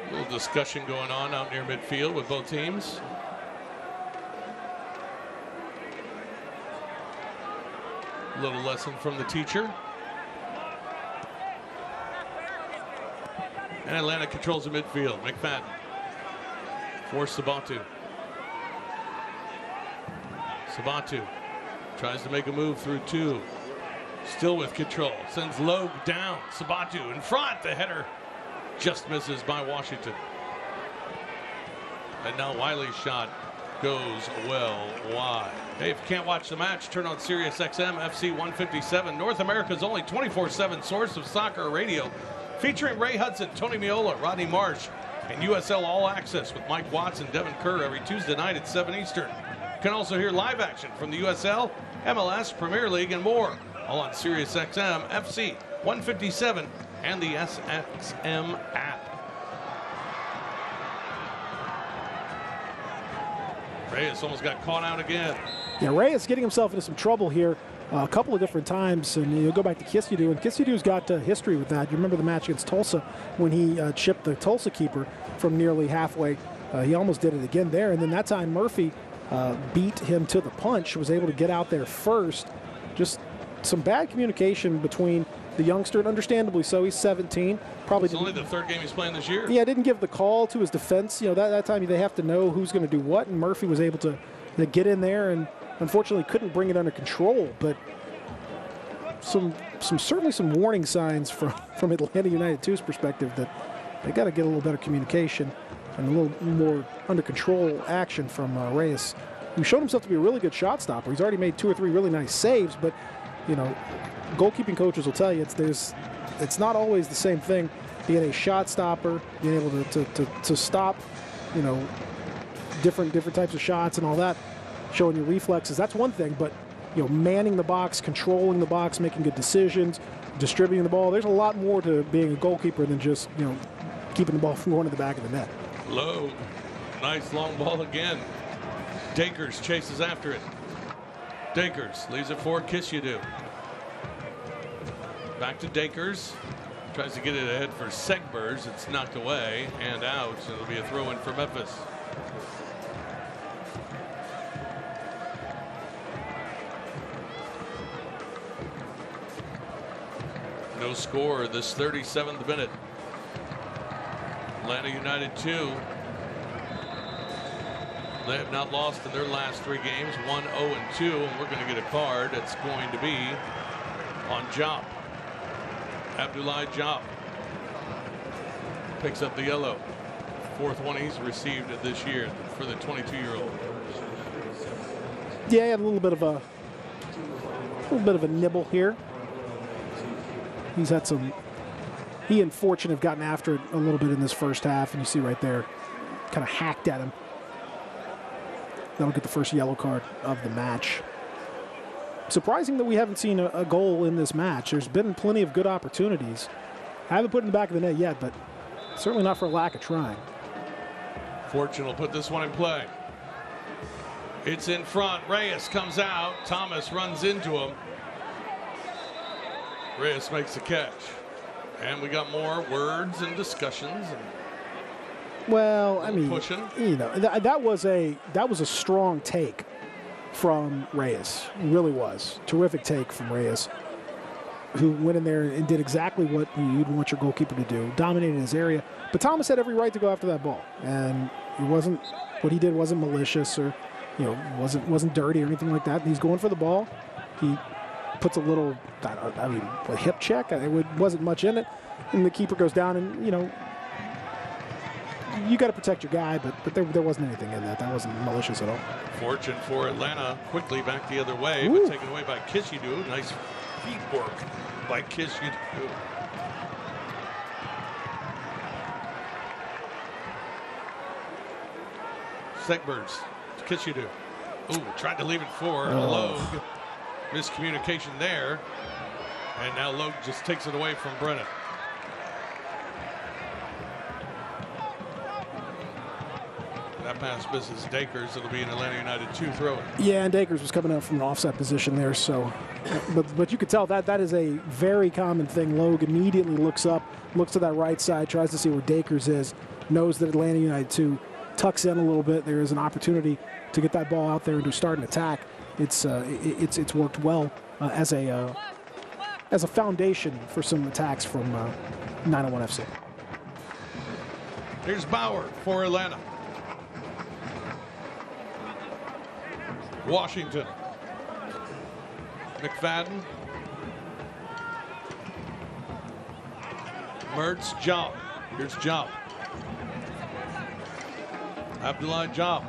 A little discussion going on out near midfield with both teams. Little lesson from the teacher. And Atlanta controls the midfield. McFadden for Sabatu. Sabatu tries to make a move through 2. Still with control. Sends Logue down. Sabatu in front. The header just misses by Washington. And now Wiley's shot goes well wide. Hey, if you can't watch the match, turn on Sirius XM FC 157, North America's only 24/7 source of soccer radio, featuring Ray Hudson, Tony Meola, Rodney Marsh, and USL All Access with Mike Watts and Devin Kerr every Tuesday night at 7 Eastern. You can also hear live action from the USL, MLS, Premier League, and more, all on Sirius XM FC 157 and the SXM app. Reyes almost got caught out again. Yeah, Reyes getting himself into some trouble here a couple of different times, and you'll go back to Kisiedu, and Kisiedu's got history with that. You remember the match against Tulsa when he chipped the Tulsa keeper from nearly halfway. He almost did it again there, and then that time Murphy beat him to the punch, was able to get out there first. Just some bad communication between the youngster, and understandably so. He's 17. Probably it's only the 3rd game he's playing this year. Yeah, didn't give the call to his defense. You know, that time they have to know who's going to do what, and Murphy was able to get in there and unfortunately couldn't bring it under control. But certainly some warning signs from Atlanta United 2's perspective that they got to get a little better communication and a little more under control action from Reyes, who showed himself to be a really good shot stopper. He's already made 2 or 3 really nice saves, but you know, goalkeeping coaches will tell you it's not always the same thing. Being a shot stopper, being able to stop, you know, different types of shots and all that, showing your reflexes, that's one thing. But you know, manning the box, controlling the box, making good decisions, distributing the ball. There's a lot more to being a goalkeeper than just, you know, keeping the ball from going to the back of the net. Low, nice long ball again. Dakers chases after it. Dakers leaves it for Kisiedu. Back to Dakers. Tries to get it ahead for Segbers. It's knocked away and out. So it'll be a throw in for Memphis. No score this 37th minute. Atlanta United 2. They have not lost in their last 3 games, 1-0-2, and we're going to get a card. It's going to be on Jop. Abdoulaye Jop picks up the yellow. 4th one he's received this year for the 22-year-old. Yeah, he had a little bit of a nibble here. He's had some. He and Fortune have gotten after it a little bit in this first half, and you see right there, kind of hacked at him. That'll get the first yellow card of the match. Surprising that we haven't seen a goal in this match. There's been plenty of good opportunities. I haven't put it in the back of the net yet, but certainly not for a lack of trying. Fortune will put this one in play. It's in front. Reyes comes out. Thomas runs into him. Reyes makes the catch. And we got more words and discussions. Well, I mean, pushing. You know, that was a strong take from Reyes. It really was. Terrific take from Reyes, who went in there and did exactly what you'd want your goalkeeper to do, dominated his area. But Thomas had every right to go after that ball, and it wasn't what he did wasn't malicious or, you know, wasn't dirty or anything like that. He's going for the ball. He puts a little, a hip check. It wasn't much in it, and the keeper goes down, and you know, you got to protect your guy, but there wasn't anything in that. That wasn't malicious at all. Fortune for Atlanta, quickly back the other way, but taken away by Kisiedu. Nice feet work by Kisiedu. Segbers, Kisiedu. Ooh, tried to leave it for Logue. Miscommunication there. And now Logue just takes it away from Brennan. That pass misses Dakers. It'll be an Atlanta United 2 throw. Yeah, and Dakers was coming out from an offside position there. So, but you could tell that is a very common thing. Logue immediately looks up, looks to that right side, tries to see where Dakers is, knows that Atlanta United 2 tucks in a little bit. There is an opportunity to get that ball out there and to start an attack. It's worked well as a foundation for some attacks from 901 FC. Here's Bauer for Atlanta. Washington. McFadden. Mertz, Job. Here's Job. Abdullah Job.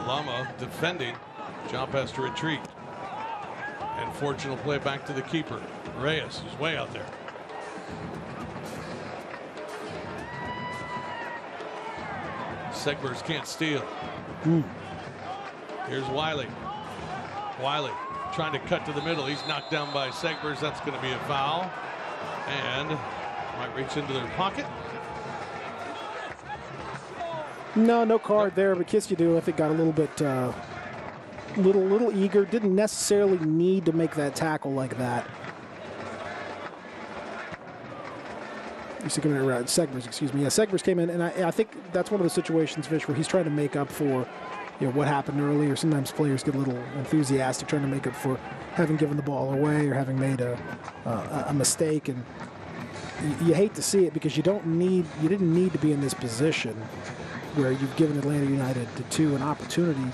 Lama defending. Job has to retreat. And Fortune will play back to the keeper. Reyes is way out there. Segbers can't steal. Here's Wiley. Wiley trying to cut to the middle. He's knocked down by Segbers. That's going to be a foul. And might reach into their pocket. No card there, but Kiskedu, I think, got a little bit, little eager. Didn't necessarily need to make that tackle like that. Segbers, excuse me. Yeah, Segbers came in, and I think that's one of those situations, Fish, where he's trying to make up for, what happened earlier. Sometimes players get a little enthusiastic, trying to make up for having given the ball away or having made a mistake, and you hate to see it because you didn't need to be in this position where you've given Atlanta United an opportunity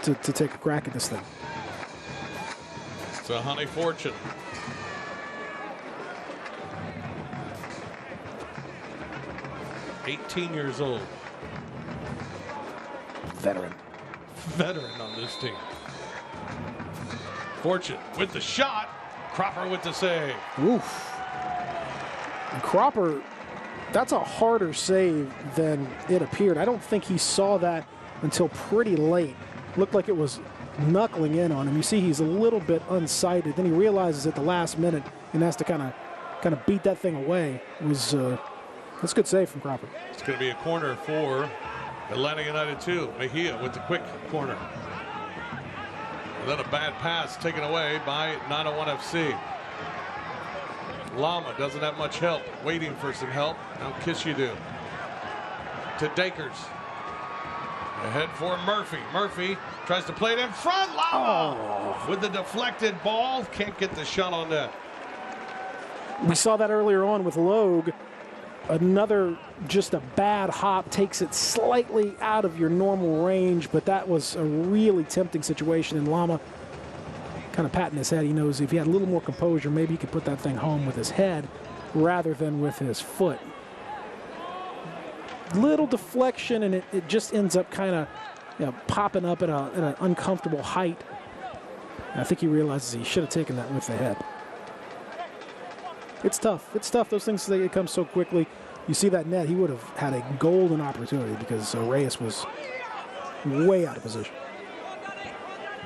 to take a crack at this thing. So Honey Fortune. $18 years old. Veteran on this team. Fortune with the shot. Cropper with the save. Oof. And Cropper, that's a harder save than it appeared. I don't think he saw that until pretty late. Looked like it was knuckling in on him. You see he's a little bit unsighted. Then he realizes at the last minute and has to kind of beat that thing away. That's a good save from Cropper. It's going to be a corner for Atlanta United 2. Mejia with the quick corner. And then a bad pass taken away by 901 FC. Lama doesn't have much help. Waiting for some help. Now Kiskedu to Dakers. Ahead for Murphy. Murphy tries to play it in front. Lama with the deflected ball. Can't get the shot on net. We saw that earlier on with Logue. Another, just a bad hop, takes it slightly out of your normal range, but that was a really tempting situation, and Lama kind of patting his head. He knows if he had a little more composure, maybe he could put that thing home with his head rather than with his foot. Little deflection, and it just ends up kind of popping up at an uncomfortable height. And I think he realizes he should have taken that with the head. It's tough. It's tough. Those things, they come so quickly. You see that net, he would have had a golden opportunity because Reyes was way out of position.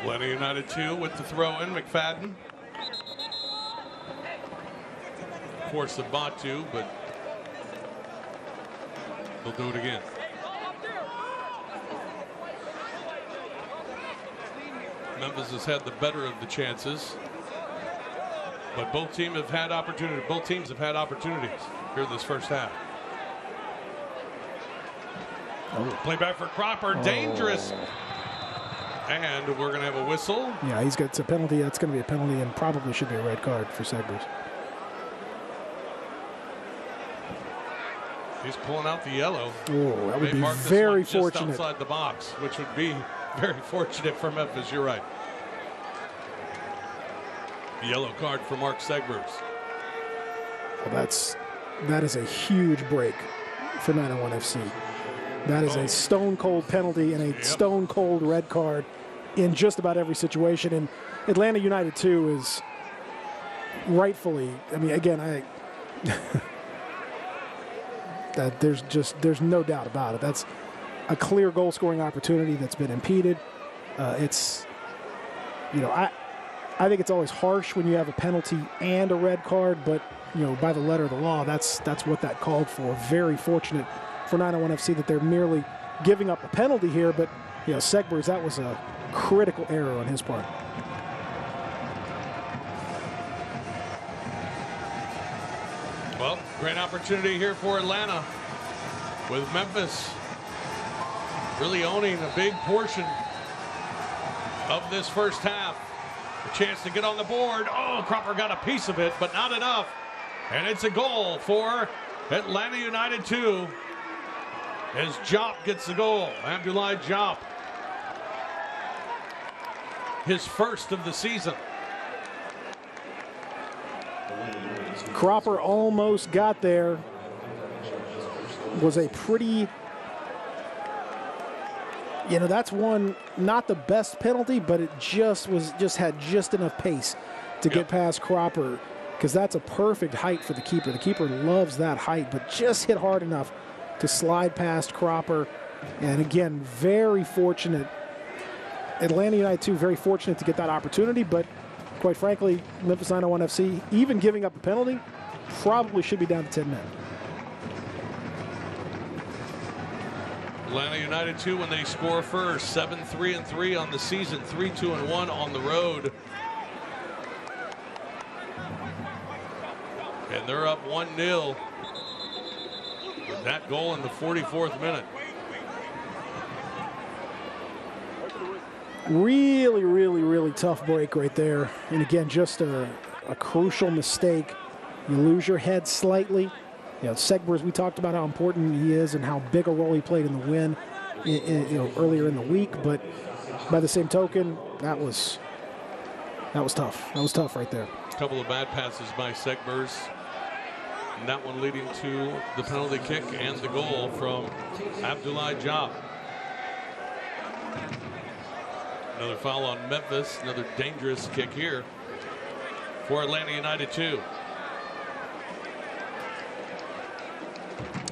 Atlanta United 2 with the throw in. McFadden. Force the Batu, but they'll do it again. Memphis has had the better of the chances. But both teams have had opportunities here in this first half. Play back for Cropper, dangerous. And we're going to have a whistle. Yeah, it's a penalty. That's going to be a penalty and probably should be a red card for Segbers. He's pulling out the yellow. Oh, that would be very fortunate. Just outside the box, which would be very fortunate for Memphis. You're right. Yellow card for Mark Segbers. Well, that is a huge break for 901 FC. That is a stone-cold penalty and a stone-cold red card in just about every situation. And Atlanta United 2 is rightfully, I mean, again, that there's no doubt about it. That's a clear goal-scoring opportunity that's been impeded. I think it's always harsh when you have a penalty and a red card, but by the letter of the law, that's what that called for. Very fortunate for 901 FC that they're merely giving up a penalty here, but Segbers, that was a critical error on his part. Well, great opportunity here for Atlanta with Memphis really owning a big portion of this first half. Chance to get on the board. Oh, Cropper got a piece of it, but not enough. And it's a goal for Atlanta United 2 as Jop gets the goal. Abdullah Jop, his first of the season. Cropper almost got there. Was a pretty, that's one, not the best penalty, but it had just enough pace to get past Cropper, because that's a perfect height for the keeper. The keeper loves that height, but just hit hard enough to slide past Cropper. And again, very fortunate. Atlanta United 2, very fortunate to get that opportunity, but quite frankly, Memphis 901 FC, even giving up a penalty, probably should be down to 10 men. Atlanta United 2 when they score first, 7-3-3 on the season, 3-2-1 on the road. And they're up 1-0 with that goal in the 44th minute. Really, really, really tough break right there. And again, just a crucial mistake. You lose your head slightly. Segbers, we talked about how important he is and how big a role he played in the win earlier in the week. But by the same token, that was tough. That was tough right there. A couple of bad passes by Segbers. And that one leading to the penalty kick and the goal from Abdullah Jop. Another foul on Memphis. Another dangerous kick here for Atlanta United 2.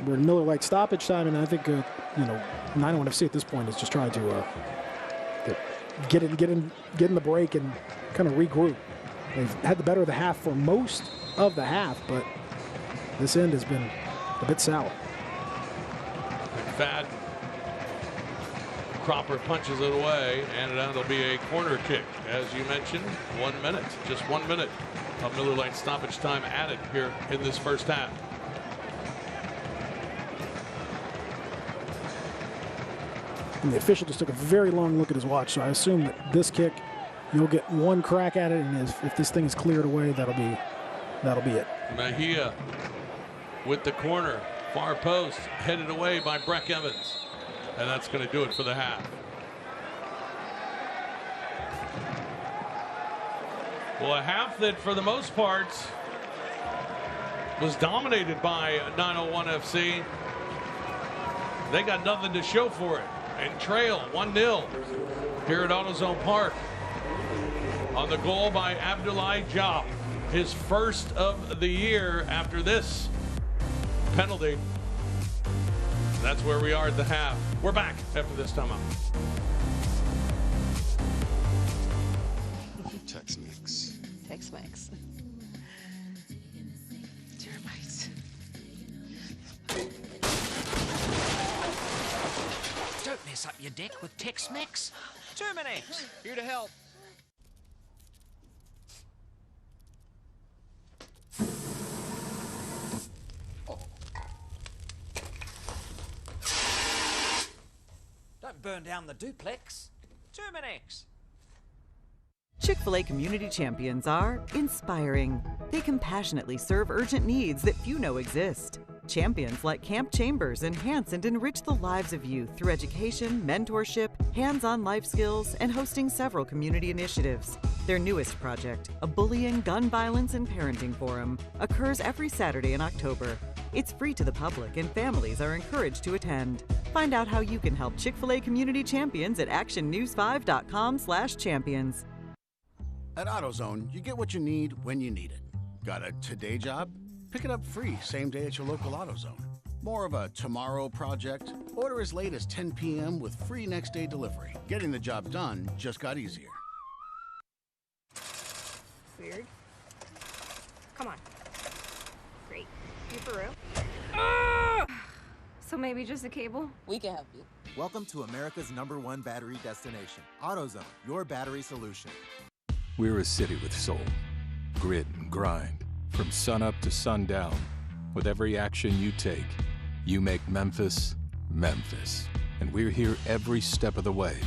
We're in Miller Lite stoppage time, and I think 901 FC at this point is just trying to get in the break and kind of regroup. They've had the better of the half for most of the half, but this end has been a bit sour. McFadden. Cropper punches it away, and it'll be a corner kick. As you mentioned, 1 minute, just 1 minute of Miller Lite stoppage time added here in this first half. And the official just took a very long look at his watch, so I assume that this kick, you'll get one crack at it, and if this thing is cleared away, that'll be it. Mejia with the corner, far post, headed away by Breck Evans. And that's going to do it for the half. Well, a half that for the most part was dominated by 901 FC. They got nothing to show for it and trail 1-0 here at AutoZone Park on the goal by Abdullah Jop, his first of the year after this penalty. That's where we are at the half. We're back after this timeout. Tex-Mex. Tex-Mex. Termites. Don't mess up your deck with Tex-Mex. Terminex. Here to help. Don't burn down the duplex. Terminex. Chick-fil-A Community Champions are inspiring. They compassionately serve urgent needs that few know exist. Champions like Camp Chambers enhance and enrich the lives of youth through education, mentorship, hands-on life skills, and hosting several community initiatives. Their newest project, a bullying, gun violence, and parenting forum, occurs every Saturday in October. It's free to the public, and families are encouraged to attend. Find out how you can help Chick-fil-A Community Champions at actionnews5.com/champions. At AutoZone, you get what you need when you need it. Got a today job? Pick it up free same day at your local AutoZone. More of a tomorrow project? Order as late as 10 p.m. with free next day delivery. Getting the job done just got easier. Weird. Come on. Great. You for real? So maybe just a cable? We can help you. Welcome to America's #1 battery destination. AutoZone, your battery solution. We're a city with soul, grit and grind. From sunup to sundown, with every action you take, you make Memphis, Memphis. And we're here every step of the way,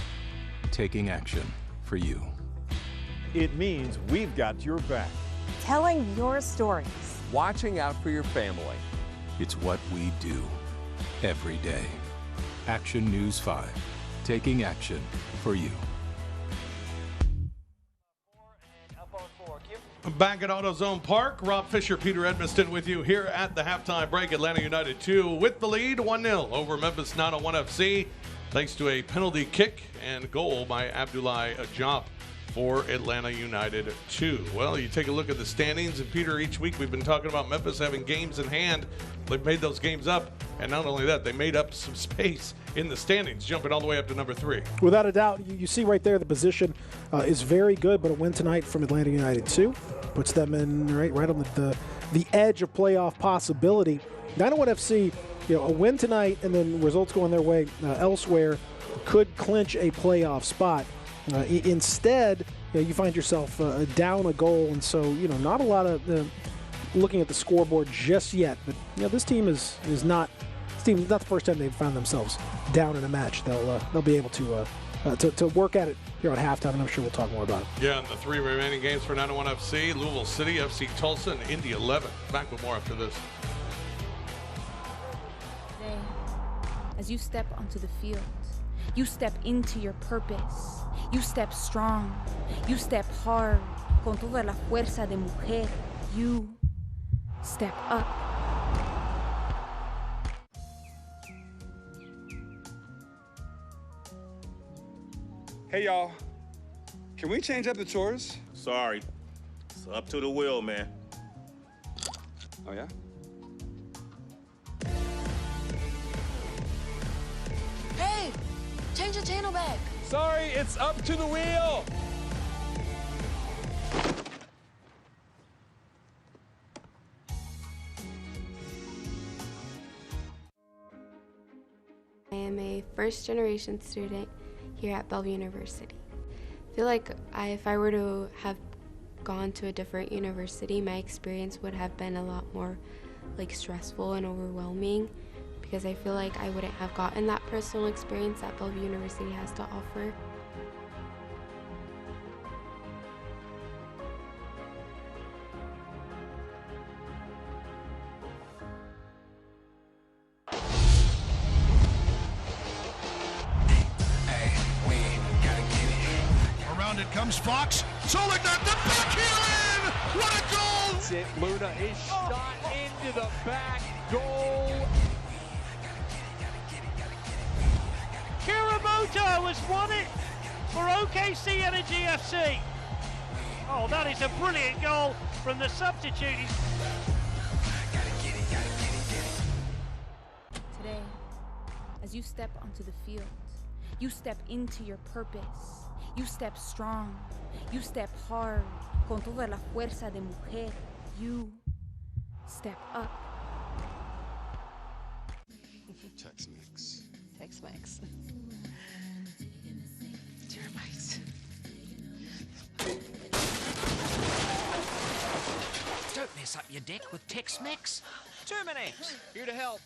taking action for you. It means we've got your back. Telling your stories. Watching out for your family. It's what we do every day. Action News 5. Taking action for you. Back at AutoZone Park, Rob Fisher, Peter Edmiston with you here at the halftime break. Atlanta United 2 with the lead, 1-0 over Memphis 901 FC, thanks to a penalty kick and goal by Abdoulaye Diop for Atlanta United 2. Well, you take a look at the standings, and Peter, each week we've been talking about Memphis having games in hand. They've made those games up, and not only that, they made up some space in the standings, jumping all the way up to number 3. Without a doubt, you see right there the position is very good, but a win tonight from Atlanta United 2 puts them in right on the edge of playoff possibility. 901 FC, a win tonight and then results going their way elsewhere could clinch a playoff spot. Instead, you find yourself down a goal, and so not a lot of looking at the scoreboard just yet. But this team is not. This team is not the first time they've found themselves down in a match. They'll be able to work at it here at halftime, and I'm sure we'll talk more about it. Yeah, and the 3 remaining games for 901 FC: Louisville City, FC Tulsa, and Indy 11. Back with more after this. Today, as you step onto the field, you step into your purpose. You step strong. You step hard. Con toda la fuerza de mujer. You step up. Hey, y'all. Can we change up the chores? Sorry. It's up to the wheel, man. Oh, yeah? Hey! Change the channel back. Sorry, it's up to the wheel. I am a first-generation student here at Bellevue University. I feel like if I were to have gone to a different university, my experience would have been a lot more stressful and overwhelming, because I feel like I wouldn't have gotten that personal experience that Bellevue University has to offer. Around it comes Fox. Solignat, the back heel in! What a goal! St. Luna is shot into the back goal. Kuramoto has won it for OKC Energy FC. Oh, that is a brilliant goal from the substitute. Today, as you step onto the field, you step into your purpose. You step strong. You step hard. Con toda la fuerza de mujer. You step up. Tex-Mex. Tex-Mex. Termites. Don't mess up your deck with Tex-Mex. Terminex, here to help.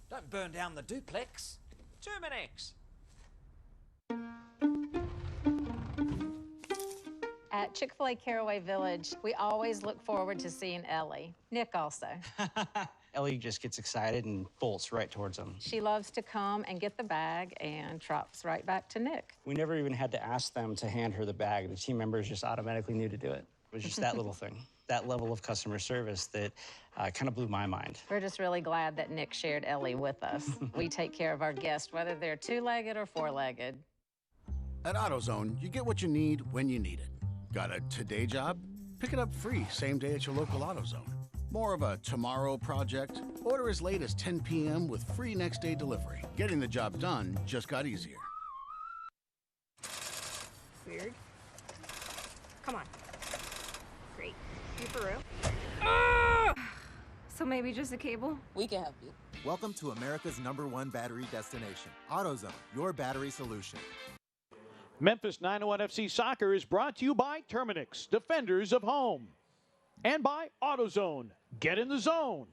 Don't burn down the duplex. Terminex. At Chick-fil-A Caraway Village, we always look forward to seeing Ellie. Nick also. Ellie just gets excited and bolts right towards him. She loves to come and get the bag and trots right back to Nick. We never even had to ask them to hand her the bag. The team members just automatically knew to do it. It was just that little thing, that level of customer service that kind of blew my mind. We're just really glad that Nick shared Ellie with us. We take care of our guests, whether they're two-legged or four-legged. At AutoZone, you get what you need when you need it. Got a today job? Pick it up free same day at your local AutoZone. More of a tomorrow project? Order as late as 10 p.m. with free next day delivery. Getting the job done just got easier. Weird. Come on. Great. You for real? So maybe just a cable? We can help you. Welcome to America's #1 battery destination. AutoZone, your battery solution. Memphis 901 FC Soccer is brought to you by Terminix, Defenders of Home, and by AutoZone, Get in the zone.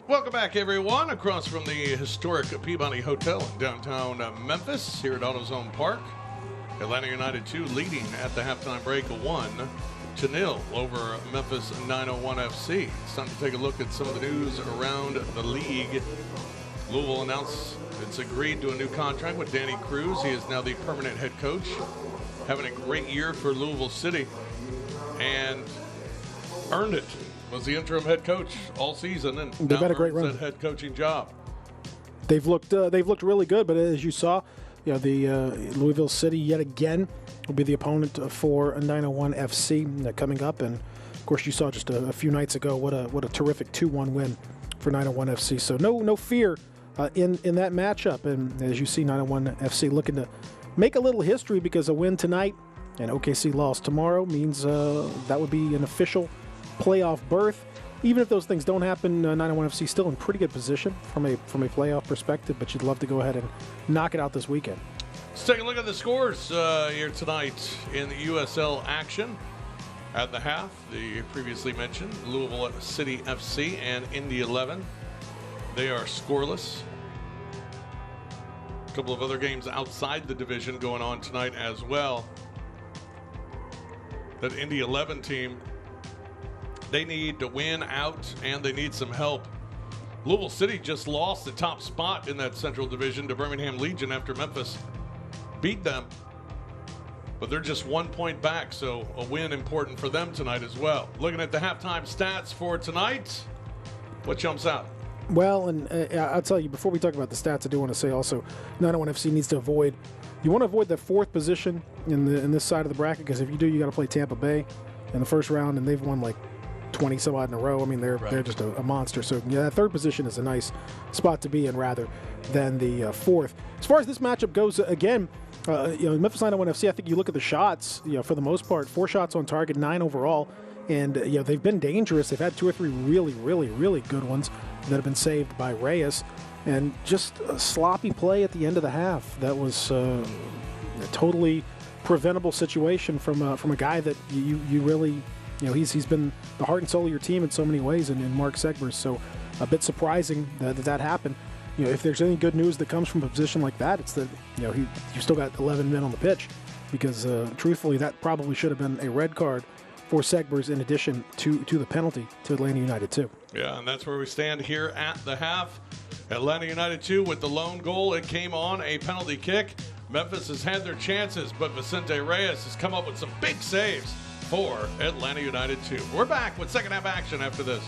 Welcome back, everyone, across from the historic Peabody Hotel in downtown Memphis, here at AutoZone Park. Atlanta United 2 leading at the halftime break 1-0 over Memphis 901 FC. It's time to take a look at some of the news around the league. Louisville announced it's agreed to a new contract with Danny Cruz. He is now the permanent head coach, having a great year for Louisville City, and earned it. Was the interim head coach all season, and they've had a great run. That head coaching job. They've looked really good, but as you saw, the Louisville City yet again will be the opponent for 901 FC coming up, and of course you saw just a few nights ago what a terrific 2-1 win for 901 FC. So no fear in that matchup, and as you see, 901 FC looking to make a little history because a win tonight and OKC loss tomorrow means that would be an official playoff berth. Even if those things don't happen, 901 FC still in pretty good position from a playoff perspective, but you'd love to go ahead and knock it out this weekend. Let's take a look at the scores here tonight in the USL action. At the half, the previously mentioned Louisville City FC and Indy 11. They are scoreless. A couple of other games outside the division going on tonight as well. That Indy 11 team, they need to win out, and they need some help. Louisville City just lost the top spot in that Central Division to Birmingham Legion after Memphis beat them. But they're just 1 point back, so a win important for them tonight as well. Looking at the halftime stats for tonight, what jumps out? Well, and I'll tell you, before we talk about the stats, I do want to say also 901 FC needs to avoid the fourth position in this side of the bracket, because if you do, you got to play Tampa Bay in the first round, and they've won like 20 some odd in a row. I mean, they're just a monster. So yeah, that third position is a nice spot to be in rather than the fourth. As far as this matchup goes, again, Memphis 901 FC, I think you look at the shots, for the most part, 4 shots on target, 9 overall, and they've been dangerous. They've had 2 or 3 really, really, really good ones that have been saved by Reyes, and just a sloppy play at the end of the half. That was a totally preventable situation from a guy that you really. He's been the heart and soul of your team in so many ways, in Mark Segbers. So a bit surprising that happened. If there's any good news that comes from a position like that, it's that you still got 11 men on the pitch, because truthfully that probably should have been a red card for Segbers in addition to the penalty to Atlanta United 2. Yeah, and that's where we stand here at the half. Atlanta United 2 with the lone goal. It came on a penalty kick. Memphis has had their chances, but Vicente Reyes has come up with some big saves for Atlanta United 2. We're back with second half action after this.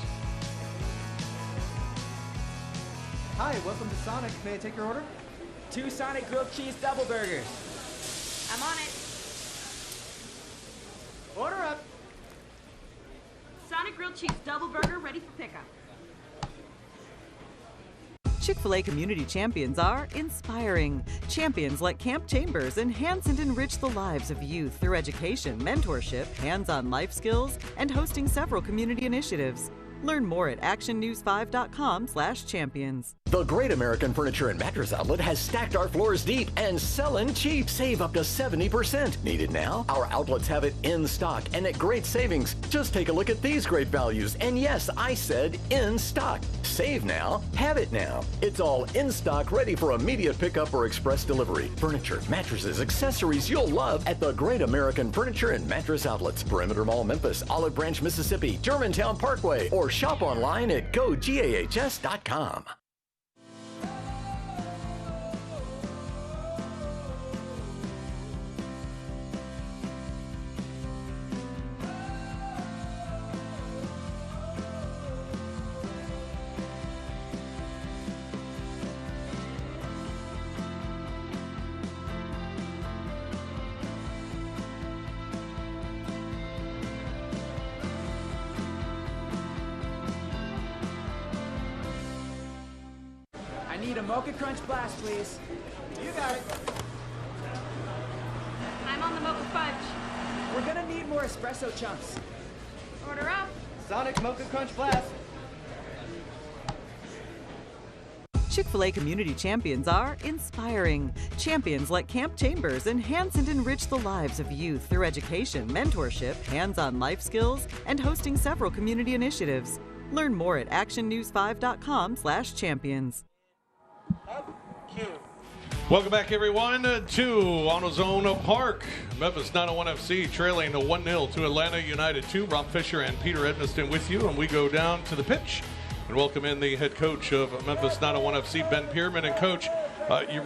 Hi, welcome to Sonic. May I take your order? 2 Sonic grilled cheese double burgers. I'm on it. Order up. Sonic grilled cheese double burger ready for pickup. Chick-fil-A community champions are inspiring. Champions like Camp Chambers enhance and enrich the lives of youth through education, mentorship, hands-on life skills, and hosting several community initiatives. Learn more at actionnews5.com/champions. The Great American Furniture and Mattress Outlet has stacked our floors deep and selling cheap. Save up to 70%. Need it now? Our outlets have it in stock and at great savings. Just take a look at these great values. And yes, I said in stock. Save now, have it now. It's all in stock, ready for immediate pickup or express delivery. Furniture, mattresses, accessories you'll love at the Great American Furniture and Mattress Outlets. Perimeter Mall, Memphis, Olive Branch, Mississippi, Germantown Parkway, or shop online at GoGAHS.com. I need a Mocha Crunch Blast, please. You got it. I'm on the Mocha Fudge. We're gonna need more espresso chunks. Order up. Sonic Mocha Crunch Blast. Chick-fil-A community champions are inspiring. Champions like Camp Chambers enhance and enrich the lives of youth through education, mentorship, hands-on life skills, and hosting several community initiatives. Learn more at actionnews5.com/champions. Welcome back, everyone, to AutoZone Park. Memphis 901 FC trailing 1-0 to Atlanta United 2. Rob Fisher and Peter Edmiston with you, and we go down to the pitch and welcome in the head coach of Memphis 901 FC, Ben Pearman. And Coach, you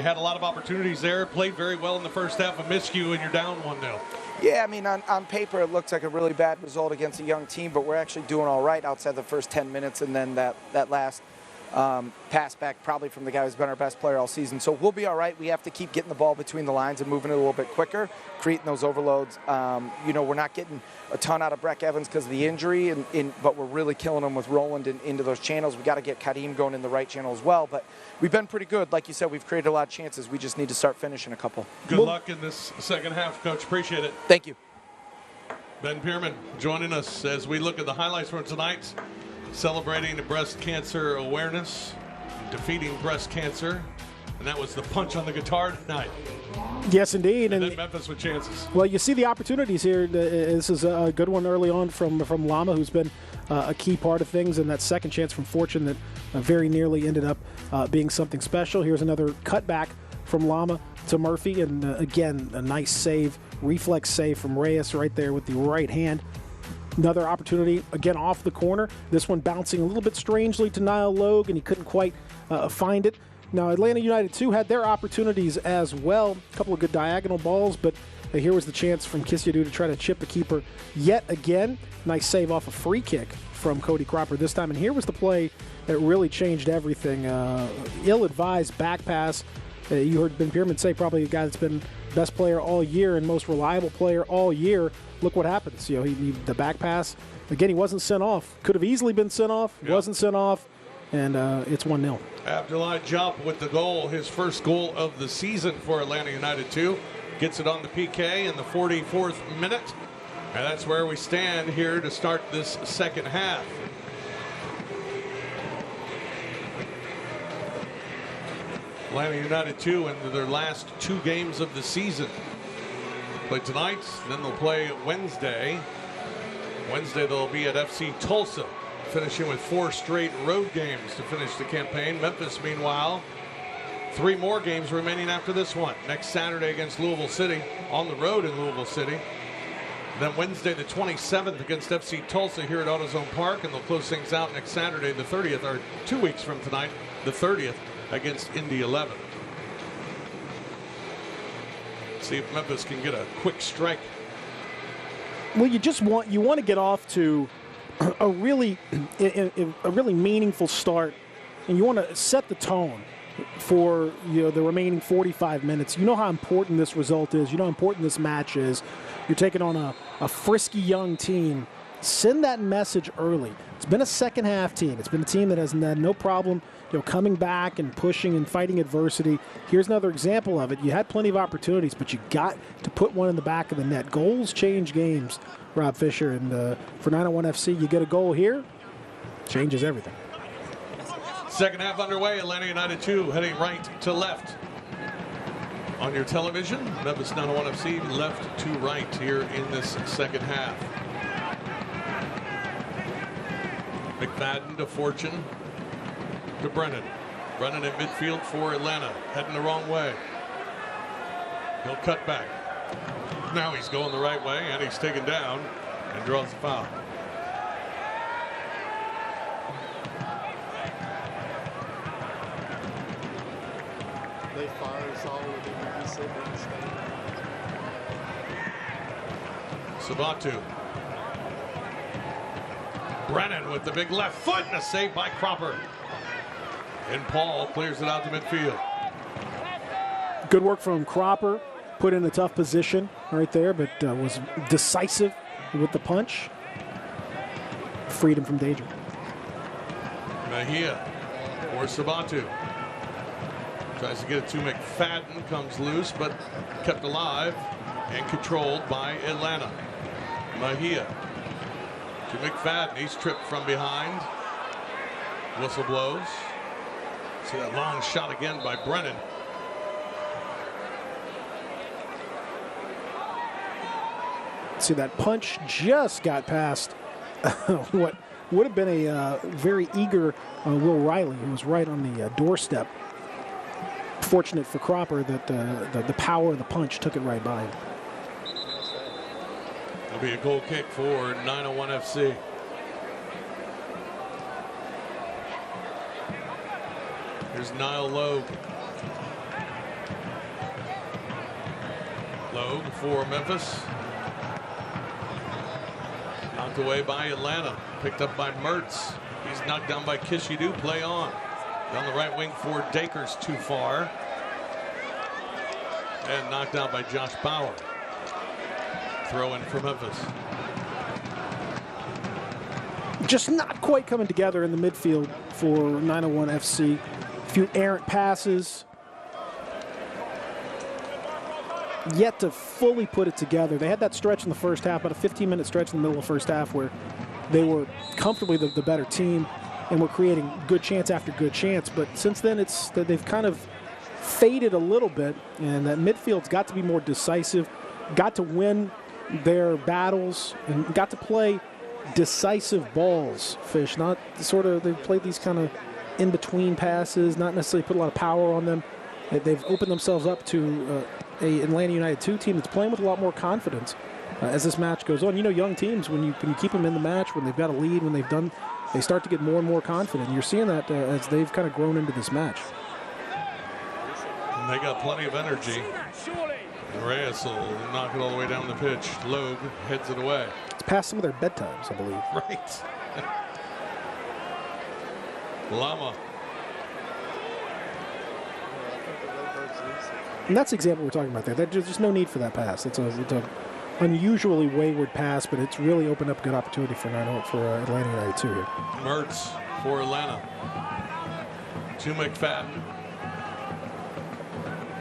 had a lot of opportunities there, played very well in the first half, a miscue, and you're down 1-0. Yeah, I mean, on paper it looks like a really bad result against a young team, but we're actually doing all right outside the first 10 minutes, and then that last pass back probably from the guy who's been our best player all season. So we'll be all right. We have to keep getting the ball between the lines and moving it a little bit quicker, creating those overloads. We're not getting a ton out of Breck Evans because of the injury, but we're really killing him with Roland into those channels. We got to get Karim going in the right channel as well. But we've been pretty good. Like you said, we've created a lot of chances. We just need to start finishing a couple. Good luck in this second half, Coach. Appreciate it. Thank you. Ben Pearman joining us as we look at the highlights from tonight. Celebrating breast cancer awareness, defeating breast cancer, and that was the punch on the guitar tonight. Yes, indeed. And then Memphis with chances. Well, you see the opportunities here. This is a good one early on from Lama, who's been a key part of things, and that second chance from Fortune that very nearly ended up being something special. Here's another cutback from Lama to Murphy, and again, a nice save, reflex save from Reyes right there with the right hand. Another opportunity, again, off the corner. This one bouncing a little bit strangely to Niall Logue, and he couldn't quite find it. Now, Atlanta United, too, had their opportunities as well. A couple of good diagonal balls, but here was the chance from Kisiadu to try to chip the keeper yet again. Nice save off a free kick from Cody Cropper this time. And here was the play that really changed everything. Ill-advised back pass. You heard Ben Pearman say probably the guy that's been best player all year and most reliable player all year. Look what happens. The back pass. Again, he wasn't sent off. Could have easily been sent off. Yeah. Wasn't sent off. And it's 1-0. Abdullah Diop with the goal, his first goal of the season for Atlanta United 2. Gets it on the PK in the 44th minute. And that's where we stand here to start this second half. Atlanta United 2 into their last 2 games of the season. Play tonight, then they'll play Wednesday. Wednesday they'll be at FC Tulsa, finishing with 4 straight road games to finish the campaign. Memphis, meanwhile, 3 more games remaining after this one. Next Saturday against Louisville City, on the road in Louisville City. Then Wednesday the 27th against FC Tulsa here at AutoZone Park, and they'll close things out next Saturday the 30th, or 2 weeks from tonight, the 30th against Indy 11. See if Memphis can get a quick strike. Well, you want to get off to a really meaningful start, and you want to set the tone for the remaining 45 minutes. You know how important this result is. You know how important this match is. You're taking on a frisky young team. Send that message early. It's been a second half team. It's been a team that has had no problem coming back and pushing and fighting adversity. Here's another example of it. You had plenty of opportunities, but you got to put one in the back of the net. Goals change games, Rob Fisher. And for 901 FC, you get a goal here, changes everything. Second half underway. Atlanta United 2 heading right to left. On your television, Memphis 901 FC left to right here in this second half. McFadden to Fortune to Brennan. Brennan in midfield for Atlanta, heading the wrong way. He'll cut back. Now he's going the right way, and he's taken down and draws the foul. They fire us all within Sabatu. Brennan with the big left foot, and a save by Cropper. And Paul clears it out to midfield. Good work from Cropper. Put in a tough position right there, but was decisive with the punch. Freed him from danger. Mejia or Sabatu. Tries to get it to McFadden, comes loose, but kept alive and controlled by Atlanta. Mejia to McFadden. He's tripped from behind. Whistle blows. See that long shot again by Brennan. See, that punch just got past what would have been a very eager Will Riley, who was right on the doorstep. Fortunate for Cropper that the power of the punch took it right by him. It'll be a goal kick for 901 FC. Here's Niall Logue. Logue for Memphis. Knocked away by Atlanta. Picked up by Mertz. He's knocked down by Kishidu. Play on. Down the right wing for Dakers, too far. And knocked out by Josh Bauer. Throw in for Memphis. Just not quite coming together in the midfield for 901 FC. A few errant passes. Yet to fully put it together. They had that stretch in the first half, about a 15-minute stretch in the middle of the first half where they were comfortably the better team and were creating good chance after good chance. But since then, it's that they've kind of faded a little bit, and that midfield's got to be more decisive, got to win their battles, and got to play decisive balls, Fish. Not sort of, they've played these kind of in-between passes, not necessarily put a lot of power on them. They've opened themselves up to a Atlanta United 2 team that's playing with a lot more confidence as this match goes on. You know, young teams, when you keep them in the match, when they've got a lead, when they start to get more and more confident. You're seeing that as they've kind of grown into this match. And they got plenty of energy. And Reyes will knock it all the way down the pitch. Logue heads it away. It's past some of their bedtimes, I believe. Right. Lama. And that's the example we're talking about there. There's just no need for that pass. It's a unusually wayward pass, but it's really opened up a good opportunity for Atlanta United 2 here. Mertz for Atlanta. To McFadden.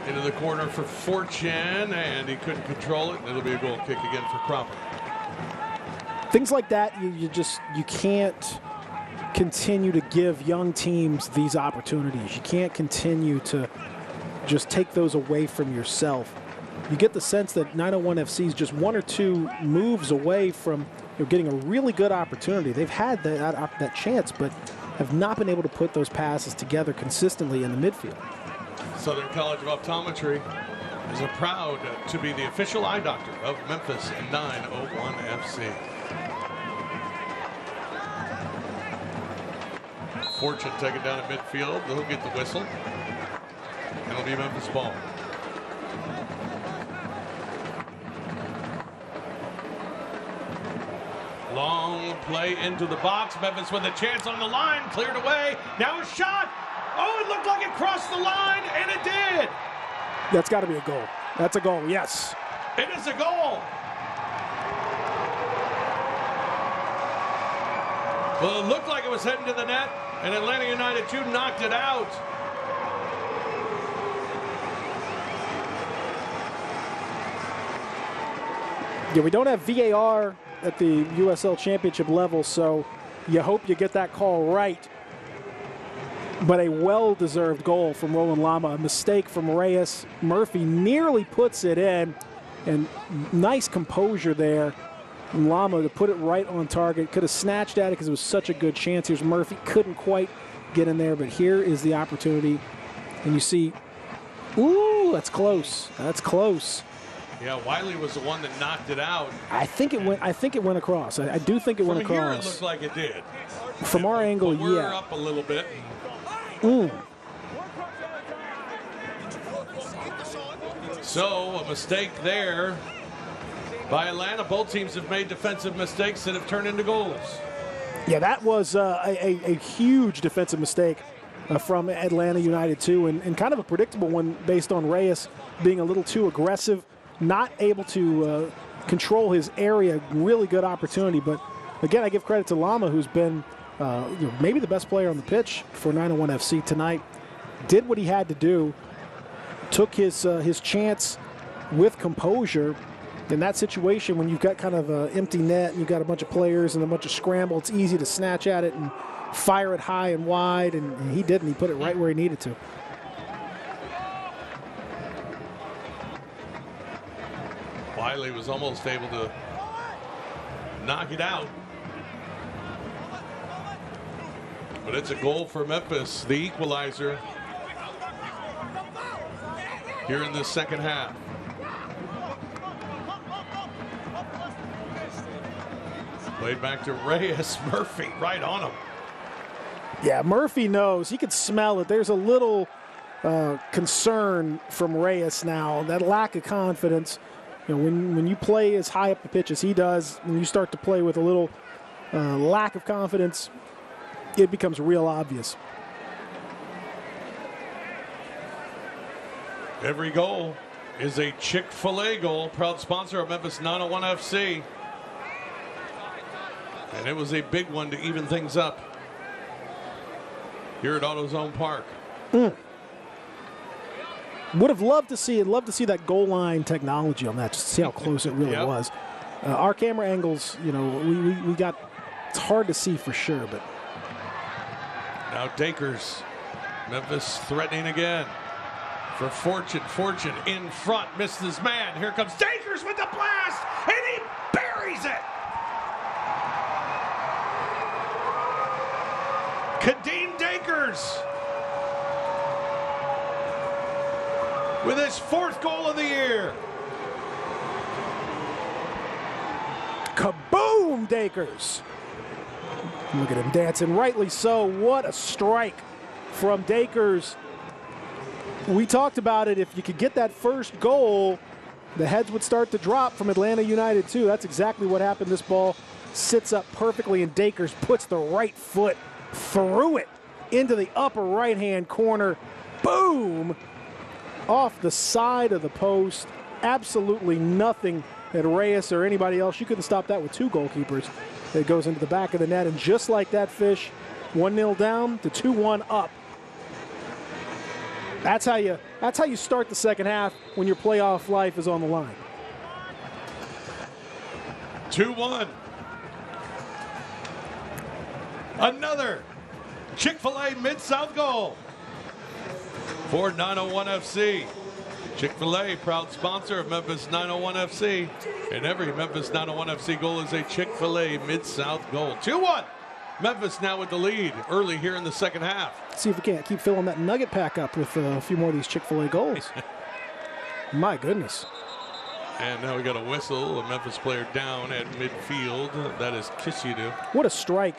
Into the corner for Fortune, and he couldn't control it. It'll be a goal kick again for Cropper. Things like that, you can't continue to give young teams these opportunities. You can't continue to just take those away from yourself. You get the sense that 901 FC is just one or two moves away from getting a really good opportunity. They've had that chance, but have not been able to put those passes together consistently in the midfield. Southern College of Optometry is proud to be the official eye doctor of Memphis 901 FC. Fortune taken down at midfield. They'll get the whistle. And it'll be Memphis ball. Long play into the box. Memphis with a chance on the line. Cleared away. Now a shot. Oh, it looked like it crossed the line, and it did. That's got to be a goal. That's a goal, yes. It is a goal. Well, it looked like it was heading to the net, and Atlanta United 2 knocked it out. Yeah, we don't have VAR at the USL Championship level, so you hope you get that call right. But a well-deserved goal from Roland Lama. A mistake from Reyes. Murphy nearly puts it in. And nice composure there. And Lama to put it right on target. Could have snatched at it because it was such a good chance. Here's Murphy. Couldn't quite get in there, but here is the opportunity. And you see, ooh, that's close. That's close. Yeah, Wiley was the one that knocked it out. I think it went across. I do think it went across. From here, it looked like it did. From our angle, we're yeah. Up a little bit. So a mistake there by Atlanta. Both teams have made defensive mistakes that have turned into goals. Yeah, that was a huge defensive mistake from Atlanta United 2, and kind of a predictable one based on Reyes being a little too aggressive, not able to control his area. Really good opportunity, but again, I give credit to Lama, who's been maybe the best player on the pitch for 901 FC tonight. Did what he had to do, took his chance with composure, In that situation, when you've got kind of an empty net and you've got a bunch of players and a bunch of scramble, it's easy to snatch at it and fire it high and wide, and he didn't. He put it right where he needed to. Wiley was almost able to knock it out. But it's a goal for Memphis, the equalizer here in the second half. Played back to Reyes. Murphy right on him. Yeah, Murphy knows. He could smell it. There's a little concern from Reyes now. That lack of confidence. You know, when you play as high up the pitch as he does, when you start to play with a little lack of confidence, it becomes real obvious. Every goal is a Chick-fil-A goal. Proud sponsor of Memphis 901 FC. And it was a big one to even things up here at AutoZone Park. Would have loved to see that goal line technology on that, just to see how close it really was. Our camera angles, you know, we got, it's hard to see for sure, but. Now Dakers, Memphis threatening again for Fortune. Fortune in front, missed his man. Here comes Dakers with the blast, and he buries it. Kadeem Dakers with his 4th goal of the year. Kaboom, Dakers. Look at him dancing, rightly so. What a strike from Dakers. We talked about it. If you could get that first goal, the heads would start to drop from Atlanta United too. That's exactly what happened. This ball sits up perfectly, and Dakers puts the right foot through it into the upper right-hand corner. Boom! Off the side of the post. Absolutely nothing at Reyes or anybody else. You couldn't stop that with 2 goalkeepers. It goes into the back of the net, and just like that, Fish, 1-0 down to 2-1 up. That's how you start the second half when your playoff life is on the line. 2-1. Another Chick-fil-A Mid-South goal for 901 FC. Chick-fil-A, proud sponsor of Memphis 901 FC. And every Memphis 901 FC goal is a Chick-fil-A Mid-South goal. 2-1. Memphis now with the lead early here in the second half. See if we can't keep filling that nugget pack up with a few more of these Chick-fil-A goals. My goodness. And now we got a whistle. A Memphis player down at midfield. That is Kishidu. What a strike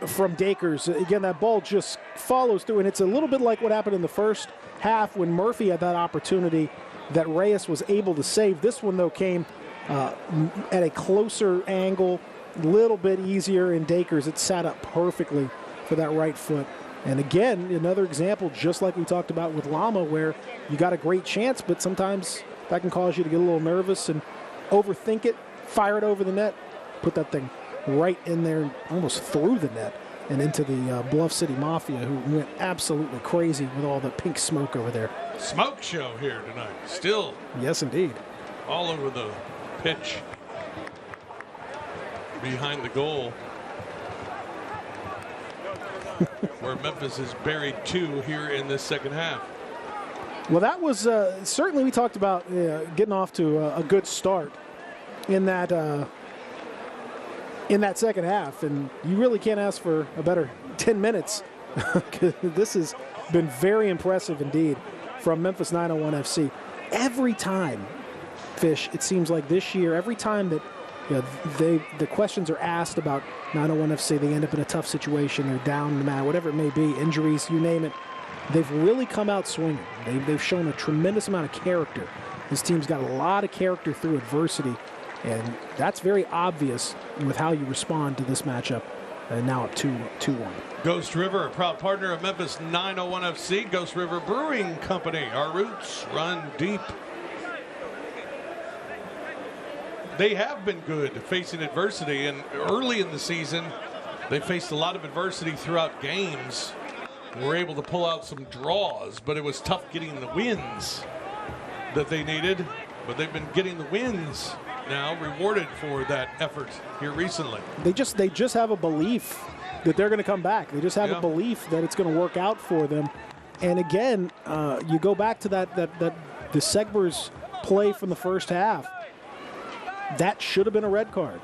from Dakers. Again, that ball just follows through, and it's a little bit like what happened in the first half when Murphy had that opportunity that Reyes was able to save. This one, though, came at a closer angle, a little bit easier, and Dakers, it sat up perfectly for that right foot. And again, another example, just like we talked about with Lama, where you got a great chance, but sometimes that can cause you to get a little nervous and overthink it, fire it over the net, put that thing right in there, almost through the net and into the Bluff City Mafia, who went absolutely crazy with all the pink smoke over there. Smoke show here tonight. Still. Yes, indeed. All over the pitch. Behind the goal. Where Memphis has buried 2 here in this second half. Well, that was certainly, we talked about getting off to a good start in that second half, and you really can't ask for a better 10 minutes. This has been very impressive indeed from Memphis 901 FC. Every time, Fish, it seems like this year, every time that the questions are asked about 901 FC, they end up in a tough situation, they're down the mat, whatever it may be, injuries, you name it. They've really come out swinging. They've shown a tremendous amount of character. This team's got a lot of character through adversity, and that's very obvious with how you respond to this matchup. And now up 2-1. Ghost River, a proud partner of Memphis 901 FC. Ghost River Brewing Company. Our roots run deep. They have been good facing adversity, and early in the season, they faced a lot of adversity throughout games. Were able to pull out some draws, but it was tough getting the wins that they needed. But they've been getting the wins now rewarded for that effort here recently. They just have a belief that they're going to come back. They just have a belief that it's going to work out for them. And again, you go back to the Segbers play from the first half. That should have been a red card,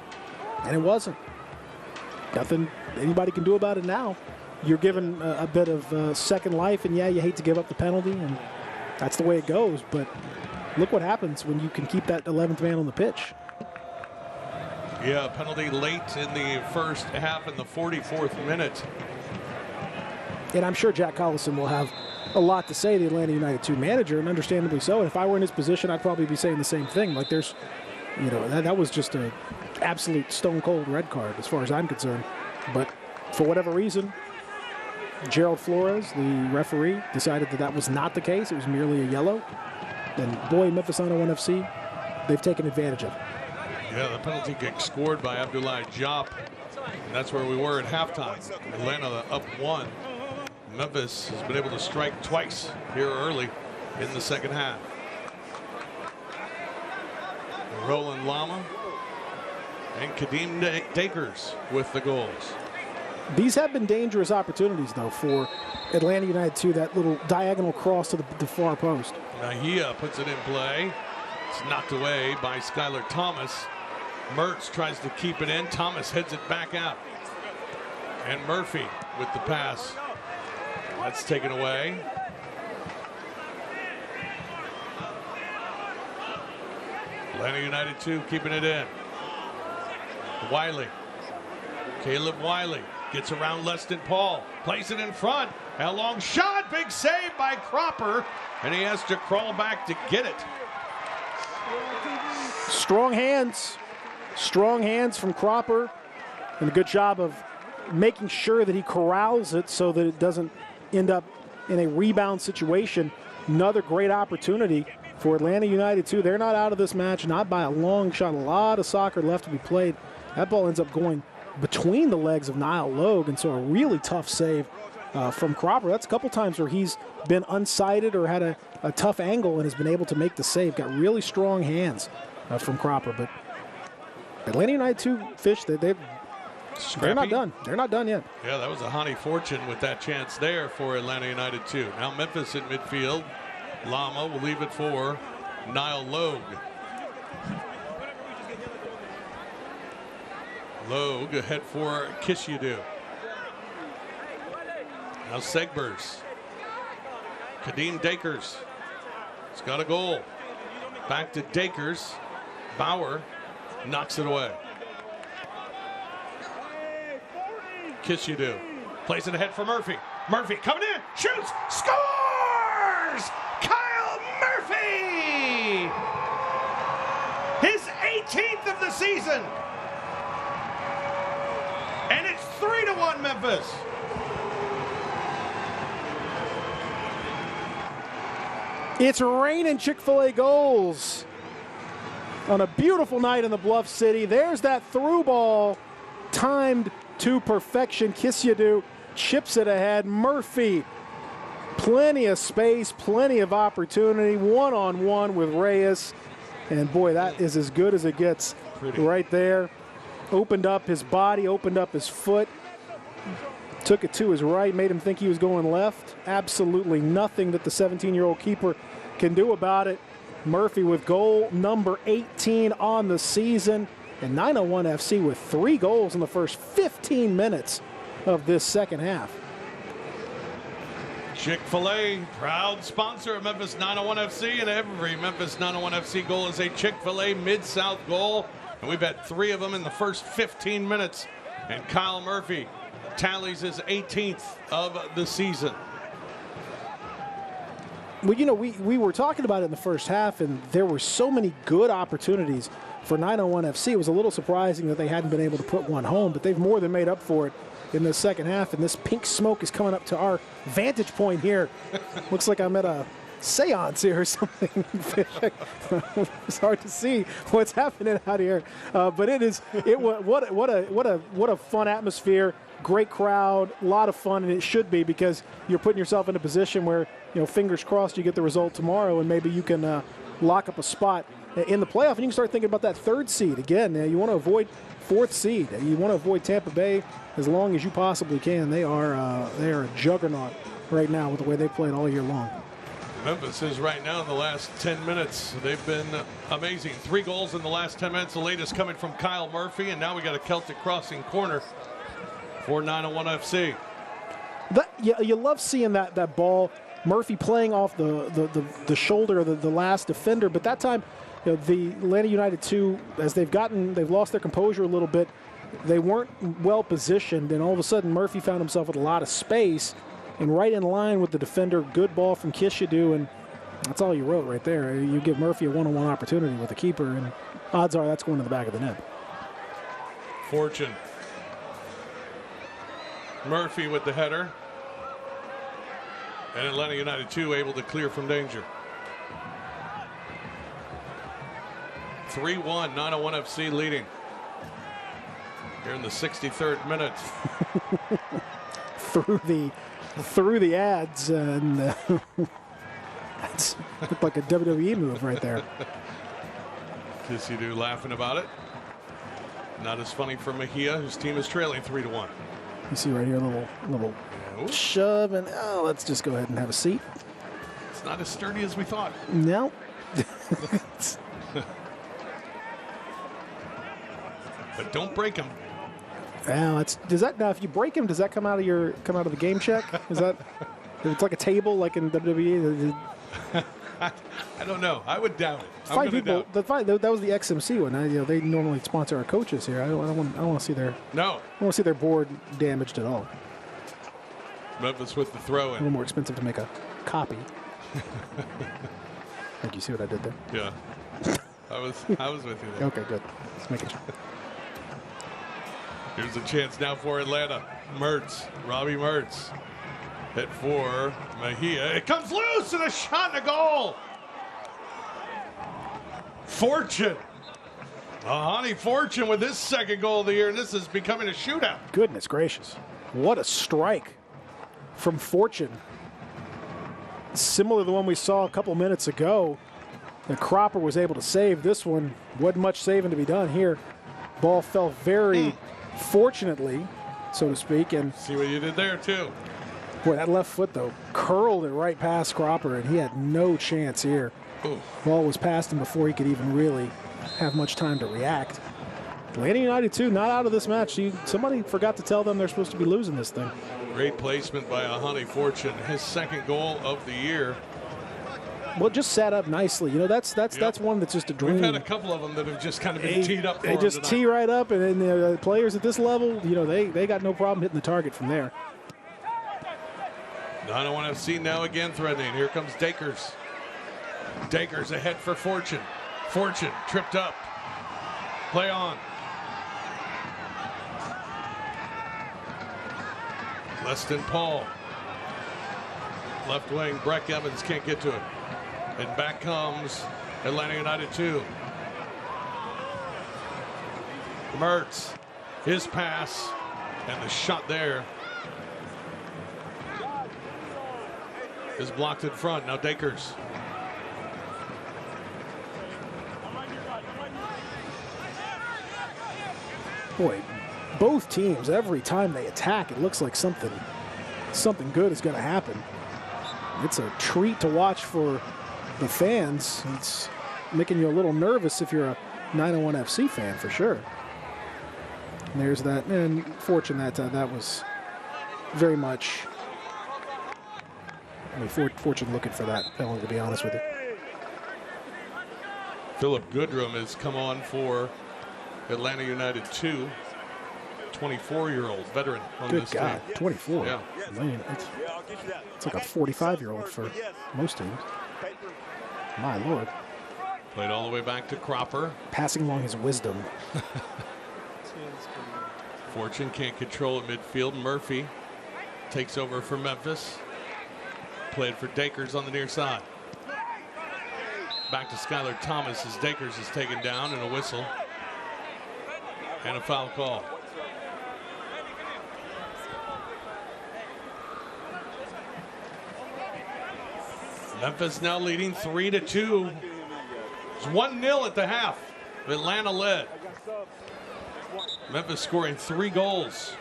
and it wasn't. Nothing anybody can do about it now. You're given a bit of second life, and yeah, you hate to give up the penalty, and that's the way it goes. But look what happens when you can keep that 11th man on the pitch. Yeah, penalty late in the first half in the 44th minute. And I'm sure Jack Collison will have a lot to say, the Atlanta United 2 manager, and understandably so. And if I were in his position, I'd probably be saying the same thing. Like there's, that was just an absolute stone cold red card as far as I'm concerned. But for whatever reason, Gerald Flores, the referee, decided that was not the case. It was merely a yellow. And boy, Memphis 901 FC, they've taken advantage of it. Yeah, the penalty kick scored by Abdoulaye Diop. And that's where we were at halftime. Atlanta up 1. Memphis has been able to strike twice here early in the second half. Roland Lama and Kadeem Dakers with the goals. These have been dangerous opportunities, though, for Atlanta United 2, that little diagonal cross to the far post. Nahia puts it in play. It's knocked away by Skylar Thomas. Mertz tries to keep it in. Thomas heads it back out. And Murphy with the pass. That's taken away. Atlanta United 2 keeping it in. Wiley. Caleb Wiley gets around Leston Paul. Plays it in front. A long shot. Big save by Cropper. And he has to crawl back to get it. Strong hands. Strong hands from Cropper. And a good job of making sure that he corrals it so that it doesn't end up in a rebound situation. Another great opportunity for Atlanta United 2. They're not out of this match, not by a long shot. A lot of soccer left to be played. That ball ends up going between the legs of Niall Logue, and so a really tough save from Cropper. That's a couple times where he's been unsighted or had a tough angle and has been able to make the save. Got really strong hands from Cropper, but Atlanta United 2 fish, they're not done. They're not done yet. Yeah, that was a Hani Fortune with that chance there for Atlanta United 2. Now Memphis in midfield. Lama will leave it for Niall Logue. Logue ahead for Kishidu. Now Segbers. Kadeem Dakers. He's got a goal. Back to Dakers. Bauer knocks it away. Kishidu plays it ahead for Murphy. Murphy coming in, shoots, scores! Kyle Murphy! His 18th of the season. And it's 3-1 Memphis. It's raining Chick-fil-A goals on a beautiful night in the Bluff City. There's that through ball, timed to perfection. Kishidu chips it ahead. Murphy, plenty of space, plenty of opportunity, one-on-one with Reyes. And boy, that is as good as it gets. Pretty. Right there. Opened up his body, opened up his foot, took it to his right, made him think he was going left. Absolutely nothing that the 17-year-old keeper can do about it. Murphy with goal number 18 on the season. And 901 FC with 3 goals in the first 15 minutes of this second half. Chick-fil-A, proud sponsor of Memphis 901 FC, and every Memphis 901 FC goal is a Chick-fil-A Mid-South goal. And we've had 3 of them in the first 15 minutes. And Kyle Murphy tallies his 18th of the season. Well, we were talking about it in the first half, and there were so many good opportunities for 901 FC. It was a little surprising that they hadn't been able to put one home, but they've more than made up for it in the second half. And this pink smoke is coming up to our vantage point here. Looks like I'm at a seance here or something. It's hard to see what's happening out here, but what a fun atmosphere. Great crowd, a lot of fun, and it should be, because you're putting yourself in a position where, fingers crossed, you get the result tomorrow, and maybe you can lock up a spot in the playoff, and you can start thinking about that 3rd seed. Again, you want to avoid 4th seed. You want to avoid Tampa Bay as long as you possibly can. They are a juggernaut right now with the way they played all year long. Memphis is right now in the last 10 minutes. They've been amazing. 3 goals in the last 10 minutes. The latest coming from Kyle Murphy, and now we got a Celtic crossing corner for 901 FC. You love seeing that ball. Murphy playing off the shoulder of the last defender, but that time, the Atlanta United 2, as they've lost their composure a little bit. They weren't well positioned, and all of a sudden Murphy found himself with a lot of space and right in line with the defender. Good ball from Kishadu, and that's all you wrote right there. You give Murphy a one-on-one opportunity with the keeper, and odds are that's going to the back of the net. Fortune. Murphy with the header. And Atlanta United 2 able to clear from danger. 3-1, 901 FC leading. Here in the 63rd minute. through the ads, and that's looked like a WWE move right there. Kishadu laughing about it. Not as funny for Mejia, whose team is trailing 3-1. You see right here, a little shove, and let's just go ahead and have a seat. It's not as sturdy as we thought. No. But don't break him. Now if you break him, does that come out of the game check? Is that it's like a table like in WWE? I don't know. I would doubt it. That was the XMC one. They normally sponsor our coaches here. I don't want to see their board damaged at all. Memphis with the throw in. A little more expensive to make a copy. Like, you see what I did there? Yeah. I was with you there. Okay, good. Let's make it. Here's a chance now for Atlanta. Robbie Mertz. Hit for Mejia. It comes loose and a shot and a goal. Fortune. Honey Fortune with his 2nd goal of the year, and this is becoming a shootout. Goodness gracious. What a strike from Fortune. Similar to the one we saw a couple minutes ago. The Cropper was able to save. This one wasn't much saving to be done here. Ball fell very fortunately, so to speak. And see what you did there, too. Boy, that left foot, though, curled it right past Cropper, and he had no chance here. Ooh. Ball was past him before he could even really have much time to react. Atlanta United 2 not out of this match. Somebody forgot to tell them they're supposed to be losing this thing. Great placement by Honey Fortune, his 2nd goal of the year. Well, it just sat up nicely. That's one that's just a dream. We've had a couple of them that have just kind of been teed up for They just tee right up, and then the players at this level, they got no problem hitting the target from there. 901 FC now again threatening. Here comes Dakers. Dakers ahead for Fortune. Fortune tripped up. Play on. Leston Paul. Left wing, Breck Evans can't get to it. And back comes Atlanta United 2. Mertz, his pass, and the shot there is blocked in front. Now Dakers. Boy, both teams, every time they attack, it looks like something good is going to happen. It's a treat to watch for the fans. It's making you a little nervous if you're a 901 FC fan, for sure. And there's that, and Fortune, that was very much, Fortune looking for that penalty, to be honest with you. Philip Goodrum has come on for Atlanta United 2, 24-year-old veteran on Good this God, team. 24. Yeah. Man, it's like a 45-year-old for most teams. My Lord. Played all the way back to Cropper. Passing along his wisdom. Fortune can't control at midfield. Murphy takes over for Memphis. Played for Dakers on the near side. Back to Skylar Thomas as Dakers is taken down, and a whistle. And a foul call. Memphis now leading 3-2. It's 1-0 at the half. Atlanta led. Memphis scoring 3 goals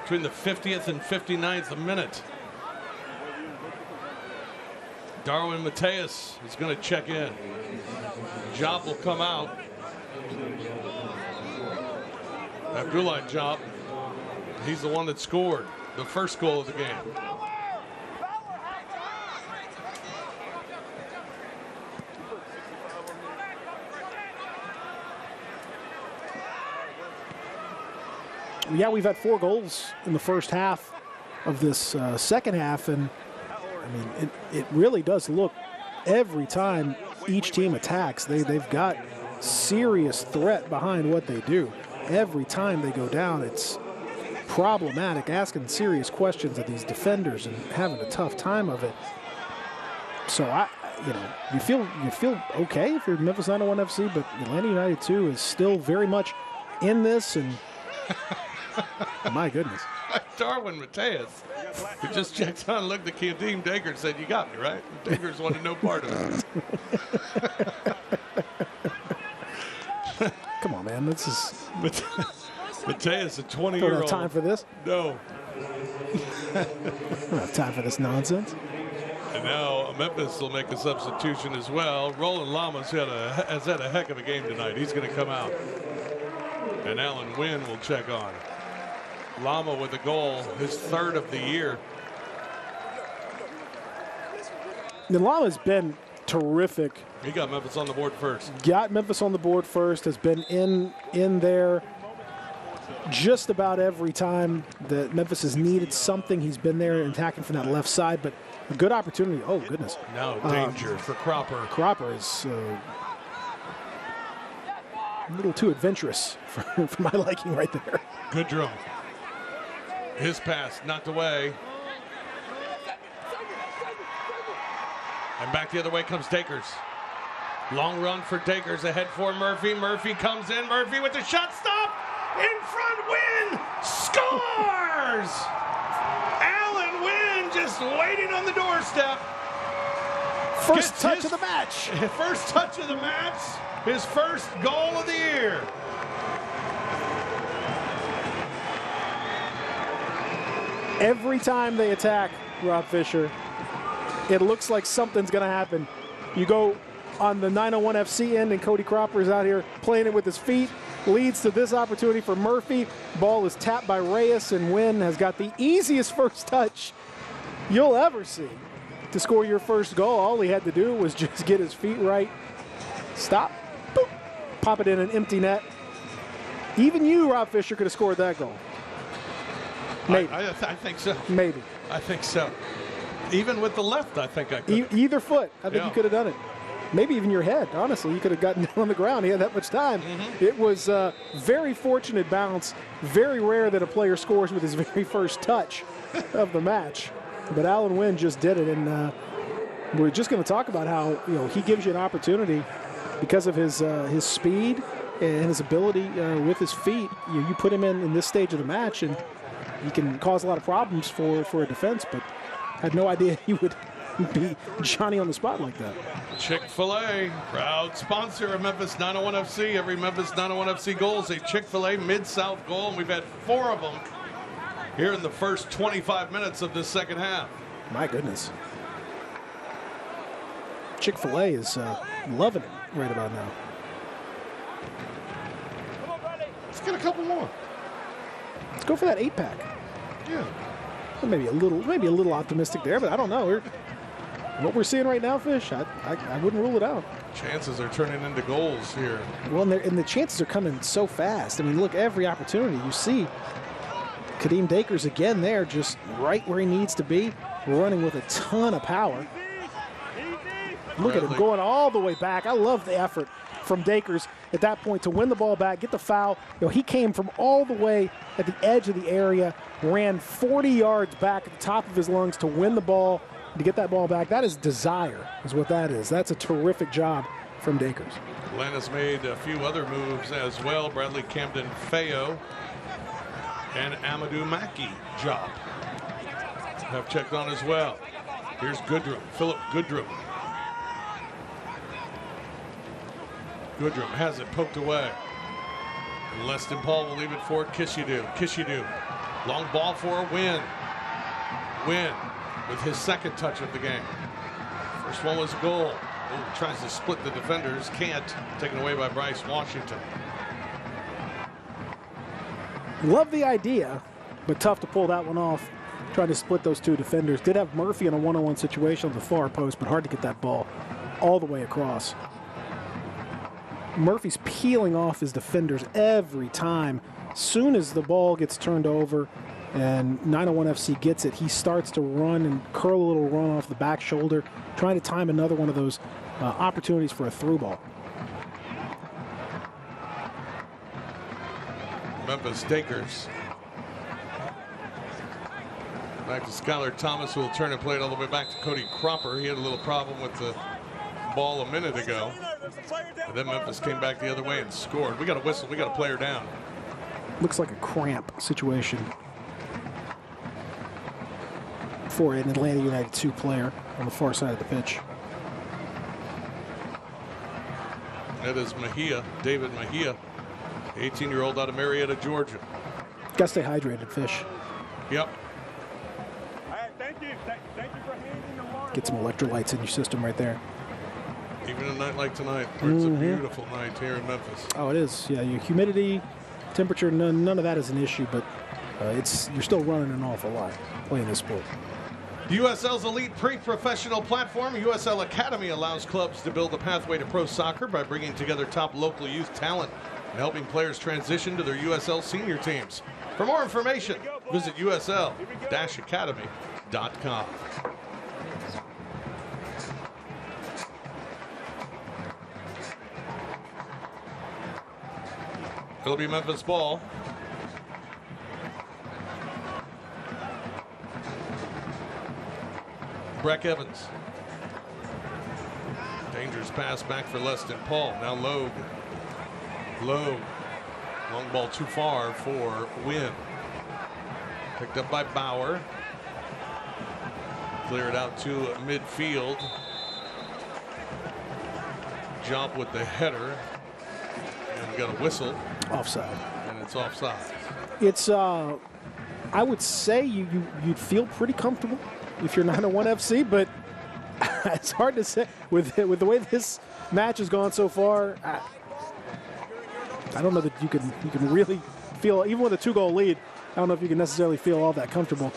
between the 50th and 59th minute. Darwin Mateus is going to check in. Job will come out. Abdullah Job, he's the one that scored the first goal of the game. Yeah, we've had 4 goals in the first half of this second half, and I mean, it really does look every time each team attacks, they've got serious threat behind what they do. Every time they go down, it's problematic, asking serious questions of these defenders and having a tough time of it. So you feel okay if you're Memphis 901 FC, but Atlanta United 2 is still very much in this, and my goodness. Darwin Mateus, who just checked on, looked at Kadeem Dacres and said, "You got me, right?" Dacres wanted no part of it. Come on, man. This is Mateus, a 20-year-old. Don't have time for this? No. Don't have time for this nonsense. And now Memphis will make a substitution as well. Roland Lamas has had a heck of a game tonight. He's going to come out. And Alan Wynn will check on. Lama with a goal, his 3rd of the year. And Lama's been terrific. He got Memphis on the board first. Got Memphis on the board first, has been in there just about every time that Memphis has needed something. He's been there and attacking from that left side, but a good opportunity. Oh, goodness. Now danger for Cropper. Cropper is a little too adventurous for my liking right there. Goodrum. His pass knocked away. And back the other way comes Dacres. Long run for Dacres ahead for Murphy. Murphy comes in. Murphy with the shot stop. In front, Wynn scores! Alan Wynn just waiting on the doorstep. First touch of the match. First touch of the match. His first goal of the year. Every time they attack, Rob Fisher, it looks like something's going to happen. You go on the 901 FC end, and Cody Cropper is out here playing it with his feet. Leads to this opportunity for Murphy. Ball is tapped by Reyes, and Wynn has got the easiest first touch you'll ever see to score your first goal. All he had to do was just get his feet right, stop, boop, pop it in an empty net. Even you, Rob Fisher, could have scored that goal. Maybe. I think so. Maybe. I think so. Even with the left, I think I could. Either foot, I think you could have done it. Maybe even your head, honestly. You could have gotten on the ground. He had that much time. It was a very fortunate bounce. Very rare that a player scores with his very first touch of the match. But Alan Wynn just did it, and we're just going to talk about how he gives you an opportunity because of his speed and his ability with his feet. You put him in this stage of the match, and he can cause a lot of problems for a defense, but had no idea he would be Johnny on the spot like that. Chick-fil-A, proud sponsor of Memphis 901 FC. Every Memphis 901 FC goal is a Chick-fil-A Mid-South goal, and we've had 4 of them here in the first 25 minutes of this second half. My goodness. Chick-fil-A is loving it right about now. Let's get a couple more. Let's go for that 8-pack. Yeah. Well, maybe a little optimistic there, but I don't know. What we're seeing right now, Fish, I wouldn't rule it out. Chances are turning into goals here. Well, and the chances are coming so fast. I mean, look, every opportunity you see. Kadeem Dacres again there, just right where he needs to be, running with a ton of power. Look at him going all the way back. I love the effort from Dacres at that point to win the ball back, get the foul. He came from all the way at the edge of the area, ran 40 yards back at the top of his lungs to win the ball, to get that ball back. That is desire, is what that is. That's a terrific job from Dacres. Atlanta's made a few other moves as well. Bradley Camden Feo and Amadou Mackey Job have checked on as well. Here's Goodrum, Philip Goodrum. Goodrum has it poked away. Leston Paul will leave it for Kishidou. Long ball for Wynn. Wynn with his second touch of the game. First one was a goal. Ooh, tries to split the defenders. Can't. Taken away by Bryce Washington. Love the idea, but tough to pull that one off. Trying to split those two defenders. Did have Murphy in a one-on-one situation on the far post, but hard to get that ball all the way across. Murphy's peeling off his defenders every time. Soon as the ball gets turned over and 901 FC gets it, he starts to run and curl a little run off the back shoulder, trying to time another one of those opportunities for a through ball. Memphis Dakers. Back to Skylar Thomas, who will turn and play it all the way back to Cody Cropper. He had a little problem with the ball a minute ago. And then Memphis came back the other way and scored. We got a whistle. We got a player down. Looks like a cramp situation for an Atlanta United 2 player on the far side of the pitch. That is Mejia, David Mejia, 18-year-old out of Marietta, Georgia. Got to stay hydrated, Fish. Yep. Thank you for handing the water. Get some electrolytes in your system right there. Even a night like tonight, where it's a beautiful night here in Memphis. Oh, it is. Yeah, your humidity, temperature, none of that is an issue, but you're still running an awful lot playing this sport. USL's elite pre-professional platform, USL Academy, allows clubs to build a pathway to pro soccer by bringing together top local youth talent and helping players transition to their USL senior teams. For more information, visit usl-academy.com. It'll be Memphis ball. Breck Evans. Dangerous pass back for Leston Paul. Now Logue. Long ball too far for Wynn. Picked up by Bauer. Cleared out to midfield. Jump with the header. And we got a whistle. Offside. And it's offside. It's, I would say you'd feel pretty comfortable if you're 901 FC, but it's hard to say with the way this match has gone so far. I don't know that you can really feel, even with a 2-goal lead, I don't know if you can necessarily feel all that comfortable.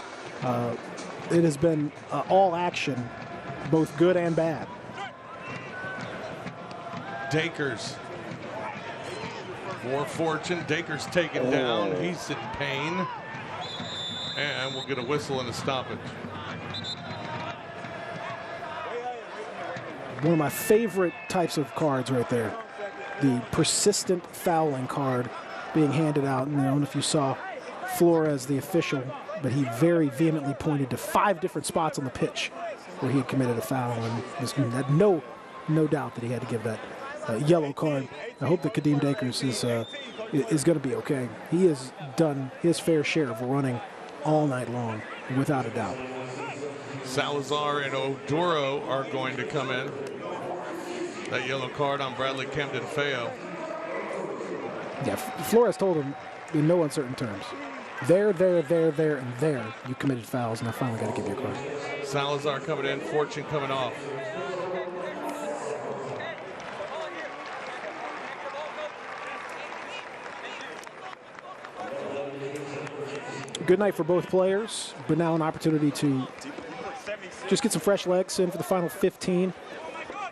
It has been all action, both good and bad. Dakers. For Fortune. Dakers taken down. He's in pain. And we'll get a whistle and a stoppage. One of my favorite types of cards right there. The persistent fouling card being handed out. And I don't know if you saw Flores, the official, but he very vehemently pointed to 5 different spots on the pitch where he had committed a foul and had no doubt that he had to give that yellow card. I hope that Kadeem Dakers is going to be okay. He has done his fair share of running all night long, without a doubt. Salazar and Odoro are going to come in. That yellow card on Bradley Camden-Feo. Yeah, Flores told him in no uncertain terms, there, and there, you committed fouls, and I finally got to give you a card. Salazar coming in, Fortune coming off. Good night for both players, but now an opportunity to just get some fresh legs in for the final 15.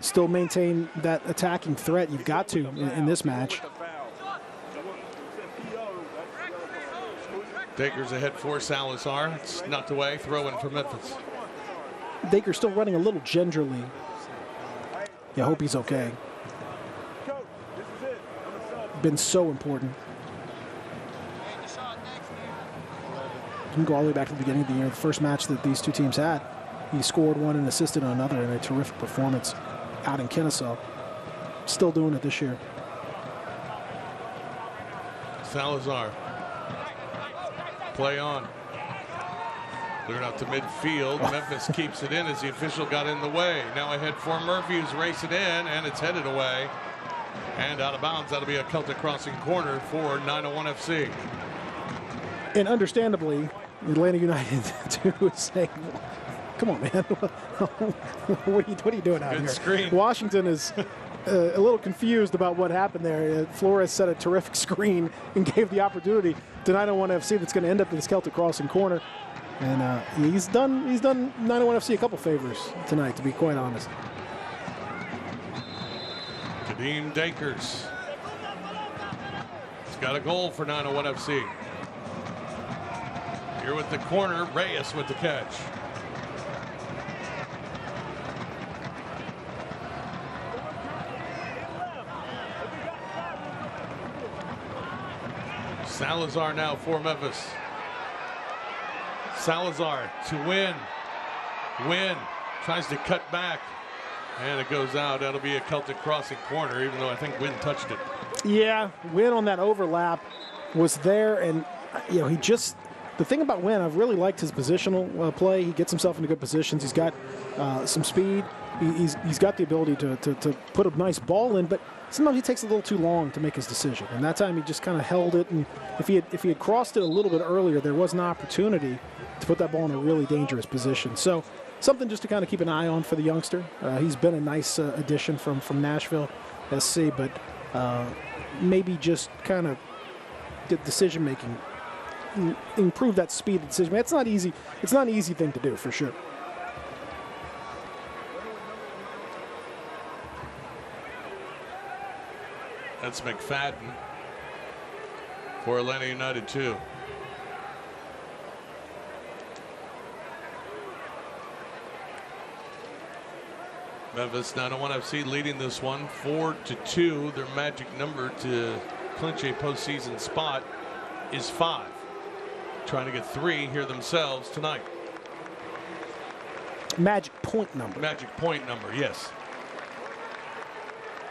Still maintain that attacking threat you've got to in this match. Dakers ahead for Salazar. It's knocked away. Throw in for Memphis. Dakers still running a little gingerly. Yeah, I hope he's okay. Been so important. You can go all the way back to the beginning of the year, the first match that these two teams had. He scored one and assisted on another in a terrific performance out in Kennesaw. Still doing it this year. Salazar. Play on. Cleared out to midfield. Memphis keeps it in as the official got in the way. Now ahead for Murphy, who's racing in, and it's headed away. And out of bounds, that'll be a Celtic crossing corner for 901 FC. And understandably, Atlanta United too is saying, come on, man. what are you doing out Good here? screen. Washington is a little confused about what happened there. Flores set a terrific screen and gave the opportunity to 901 FC that's going to end up in this Celtic crossing corner. And he's done 901 FC a couple favors tonight, to be quite honest. Kadeem Dakers. He's got a goal for 901 FC. Here with the corner, Reyes with the catch. Salazar now for Memphis. Salazar to Win. Win tries to cut back. And it goes out. That'll be a Celtic crossing corner, even though I think Win touched it. Yeah, Win on that overlap was there. And, you know, the thing about Win, I've really liked his positional play. He gets himself into good positions. He's got some speed. He's got the ability to put a nice ball in, but sometimes he takes a little too long to make his decision. And that time he just kind of held it. And if he had crossed it a little bit earlier, there was an opportunity to put that ball in a really dangerous position. So something just to kind of keep an eye on for the youngster. He's been a nice addition from Nashville SC, but maybe just kind of get decision making, improve that speed of decision. It's not easy. It's not an easy thing to do for sure. That's McFadden for Atlanta United too. Memphis 901 FC leading this one 4-2. Their magic number to clinch a postseason spot is 5. Trying to get 3 here themselves tonight. Magic point number. Magic point number, yes.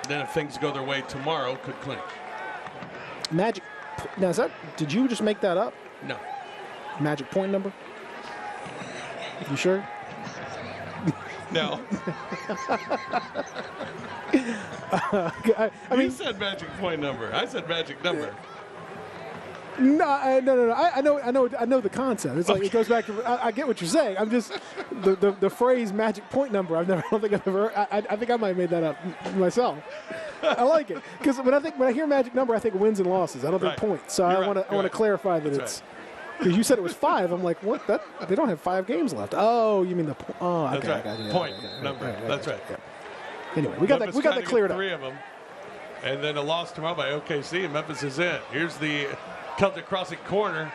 Then if things go their way tomorrow, could clinch. Magic. Now, did you just make that up? No. Magic point number? You sure? No. I mean, you said magic point number. I said magic number. No. I know the concept. It's like it goes back to. I get what you're saying. I'm just the phrase magic point number. I don't think I've ever. I think I might have made that up myself. I like it because when I hear magic number, I think wins and losses. I don't think points. So I want to clarify that it's. Because you said it was 5. I'm like, what? They don't have 5 games left. Oh, you mean the point? Oh, okay. That's right. Point number. That's right. Yeah. Anyway, we got that cleared up. 3 of them, and then a loss tomorrow by OKC, and Memphis is in. Here's the Celtic crossing corner.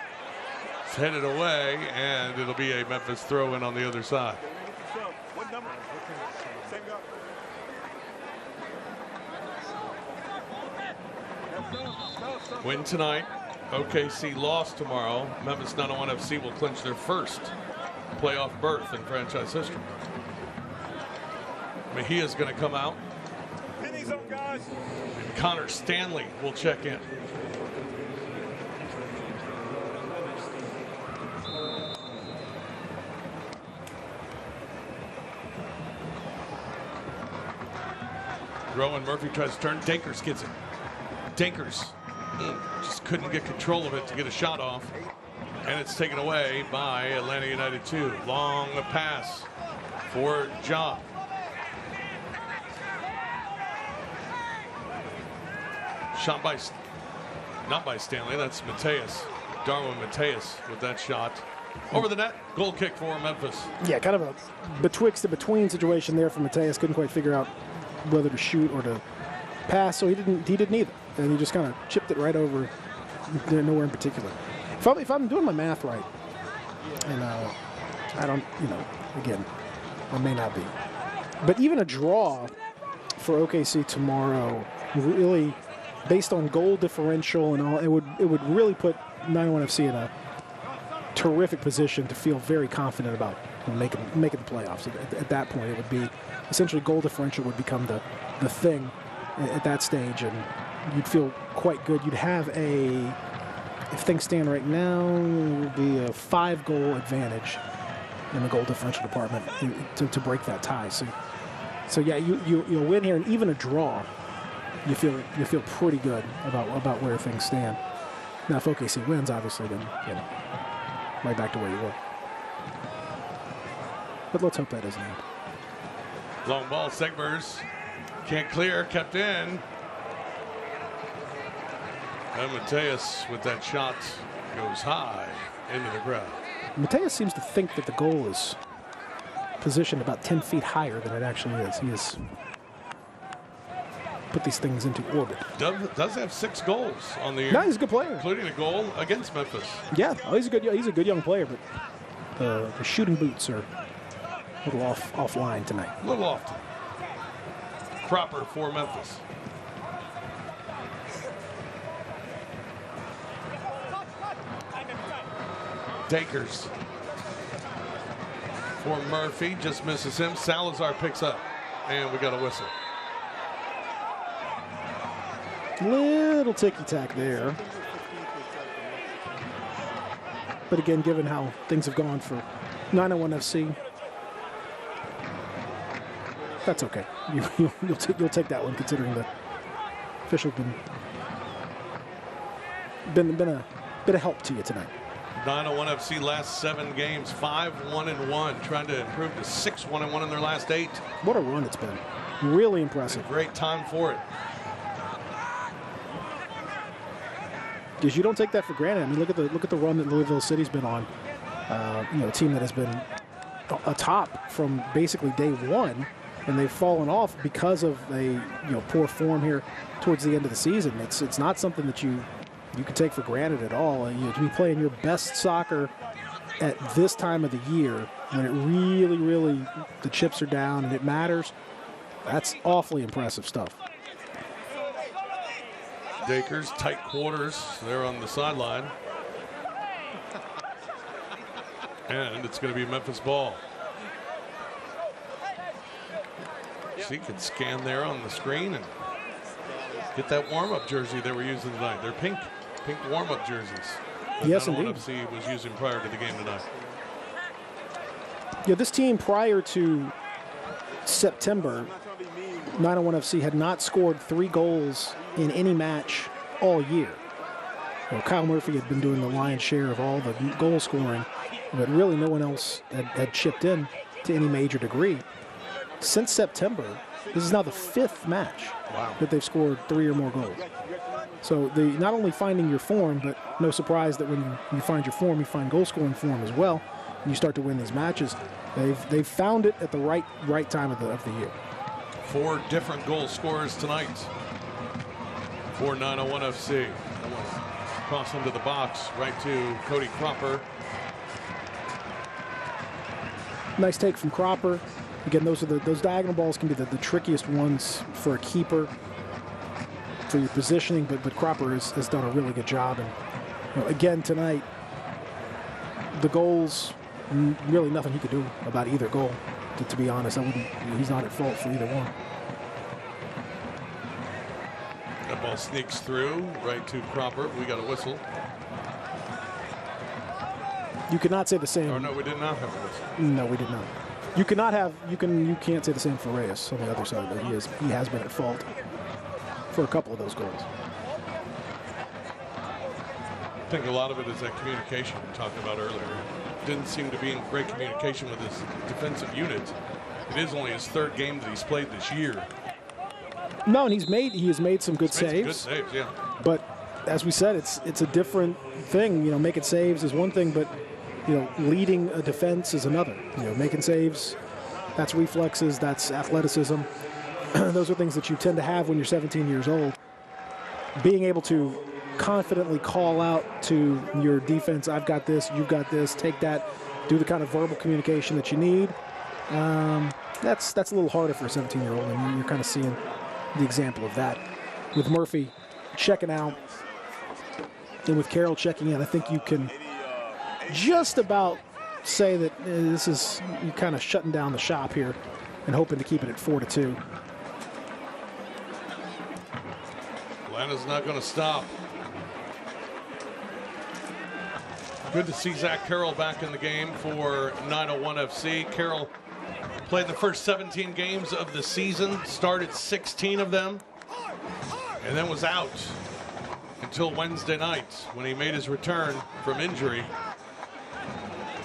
It's headed away, and it'll be a Memphis throw-in on the other side. Win tonight. OKC lost tomorrow. Memphis 901 FC will clinch their first playoff berth in franchise history. Mejia's going to come out. And Connor Stanley will check in. Rowan Murphy tries to turn. Dakers gets it. Dakers just couldn't get control of it to get a shot off. And it's taken away by Atlanta United 2. Long pass for Ja. Shot by, not by Stanley, that's Mateus. Darwin Mateus with that shot. Over the net, goal kick for Memphis. Yeah, kind of a betwixt and between situation there for Mateus. Couldn't quite figure out whether to shoot or to pass, so he did neither. And he just kind of chipped it right over nowhere in particular. If I'm doing my math right, and I don't, again, I may not be. But even a draw for OKC tomorrow, really, based on goal differential and all, it would really put 901 FC in a terrific position to feel very confident about making the playoffs. At that point, it would be essentially goal differential would become the thing at that stage, and you'd feel quite good. You'd have if things stand right now, it would be a 5-goal advantage in the goal differential department to break that tie. So yeah, you'll win here, and even a draw you feel pretty good about where things stand. Now, if OKC wins, obviously, then right back to where you were. But let's hope that doesn't end. Long ball, Segbers can't clear, kept in. And Mateus with that shot goes high into the crowd. Mateus seems to think that the goal is positioned about 10 feet higher than it actually is. He has put these things into orbit. Does have 6 goals on the year. No, he's a good player, including a goal against Memphis. Yeah, he's a good young player, but the shooting boots are a little offline tonight. A little off. Proper for Memphis. Dakers for Murphy, just misses him. Salazar picks up, and we got a whistle. Little ticky-tack there. But again, given how things have gone for 901 FC, that's okay. You'll take that one, considering the official been a bit of help to you tonight. 901 FC last 7 games, 5-1-1, trying to improve to 6-1-1 in their last 8. What a run it's been. Really impressive. Great time for it. Because you don't take that for granted. I mean, look at the run that Louisville City's been on. A team that has been atop from basically day one, and they've fallen off because of a poor form here towards the end of the season. It's not something that you can take for granted at all. To be playing your best soccer at this time of the year, when it really the chips are down and it matters, that's awfully impressive stuff. Dakers, tight quarters there on the sideline. And it's going to be Memphis ball. So you can scan there on the screen and get that warm-up jersey they were using tonight. They're pink warm-up jerseys. Yes, indeed. indeed. FC was using prior to the game tonight. Yeah, this team prior to September, 901 FC had not scored 3 goals in any match all year. Kyle Murphy had been doing the lion's share of all the goal scoring, but really no one else had chipped in to any major degree. Since September, this is now the 5th match that they've scored 3 or more goals. So not only finding your form, but no surprise that when you find your form, you find goal-scoring form as well, and you start to win these matches. They've found it at the right time of the year. 4 different goal scorers tonight for 901 FC. Cross into the box, right to Cody Cropper. Nice take from Cropper. Again, those diagonal balls can be the trickiest ones for a keeper, for your positioning, but Cropper has done a really good job. And again tonight, the goals, really nothing he could do about either goal. To be honest, he's not at fault for either one. That ball sneaks through right to Cropper. We got a whistle. You could not say the same. Oh no, we did not have a whistle. No, we did not. You can't say the same for Reyes on the other side, but he has been at fault for a couple of those goals. I think a lot of it is that communication we talked about earlier. Didn't seem to be in great communication with his defensive unit. It is only his 3rd game that he's played this year. No, and he has made some good saves. Some good saves, yeah. But as we said, it's a different thing. Making saves is one thing, but leading a defense is another. Making saves, that's reflexes, that's athleticism. Those are things that you tend to have when you're 17 years old. Being able to confidently call out to your defense, I've got this, you've got this, take that, do the kind of verbal communication that you need. That's a little harder for a 17-year-old, and you're kind of seeing the example of that. With Murphy checking out and with Carroll checking in, I think you can just about say that this is you kind of shutting down the shop here and hoping to keep it at 4-2. Atlanta's not going to stop. Good to see Zach Carroll back in the game for 901 FC. Carroll played the first 17 games of the season, started 16 of them. and then was out until Wednesday night when he made his return from injury.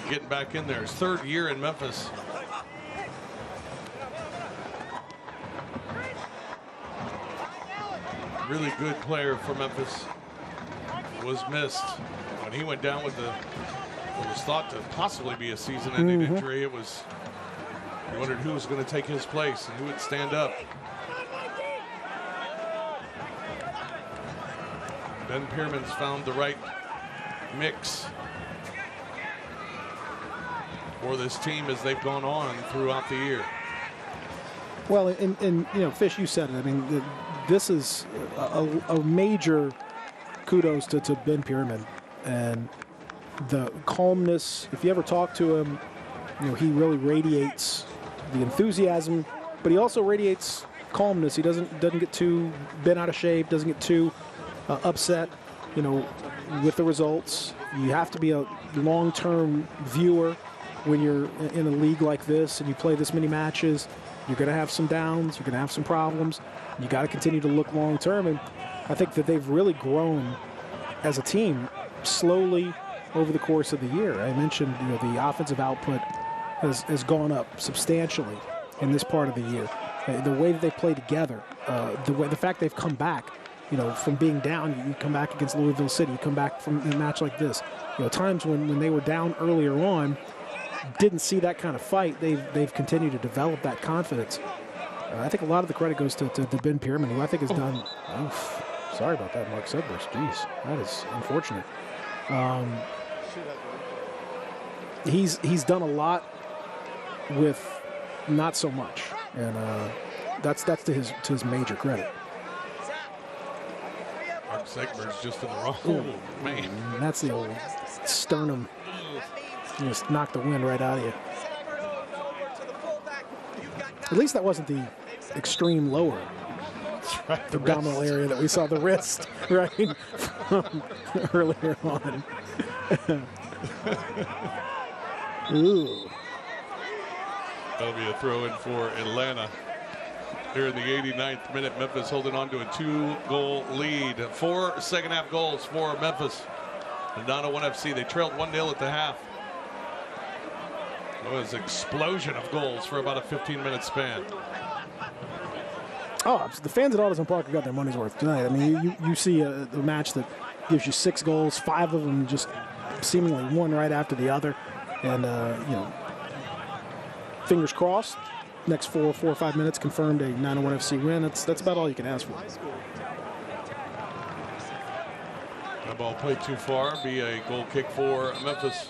Getting back in there, his third year in Memphis. Really good player for Memphis. Was missed when he went down with what was thought to possibly be a season-ending injury. It was, you wondered who was going to take his place and who would stand up. Ben Pierman's found the right mix for this team as they've gone on throughout the year. Well, and you know, Fish, you said it. I mean, this is a major kudos to Ben Pierman and the calmness. If you ever talk to him, you know, he really radiates the enthusiasm, but he also radiates calmness. He doesn't get too bent out of shape, doesn't get too upset, you know, with the results. You have to be a long-term viewer when you're in a league like this and you play this many matches. You're going to have some downs, you're going to have some problems. You got to continue to look long-term, and I think that they've really grown as a team slowly over the course of the year. I mentioned, you know, the offensive output has gone up substantially in this part of the year. The way that they play together, the fact they've come back, you know, from being down, you come back against Louisville City, you come back from a match like this. You know, times when they were down earlier on, didn't see that kind of fight. They've continued to develop that confidence. I think a lot of the credit goes to Ben Pierman, who I think has done. Sorry about that, Mark Sedgwick. Jeez, that is unfortunate. He's done a lot with not so much, and that's to his major credit. Mark Segber's just in the wrong. Oh, man. That's the old sternum. You just knock the wind right out of you. At least that wasn't the extreme lower abdominal area that we saw the wrist, right, from earlier on. Ooh. That'll be a throw-in for Atlanta. Here in the 89th minute, Memphis holding on to a 2-goal lead. 4 second-half goals for Memphis. And Nana 1 FC, they trailed 1-0 at the half. It was an explosion of goals for about a 15-minute span. Oh, the fans at AutoZone Park have got their money's worth tonight. I mean, you see a match that gives you 6 goals, 5 of them just seemingly one right after the other. And, you know, fingers crossed, next 4 or 5 minutes confirmed a 9-1 FC win. That's about all you can ask for. That ball played too far. Be a goal kick for Memphis.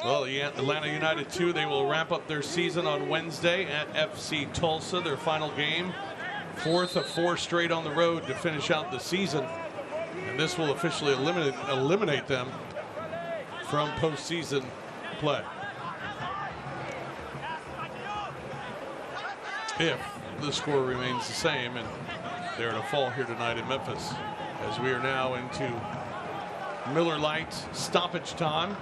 Well, Atlanta United 2, they will wrap up their season on Wednesday at FC Tulsa, their final game. 4th of 4 straight on the road to finish out the season. And this will officially eliminate them from postseason play. If the score remains the same, and they're in a fall here tonight in Memphis, as we are now into Miller Lite stoppage time.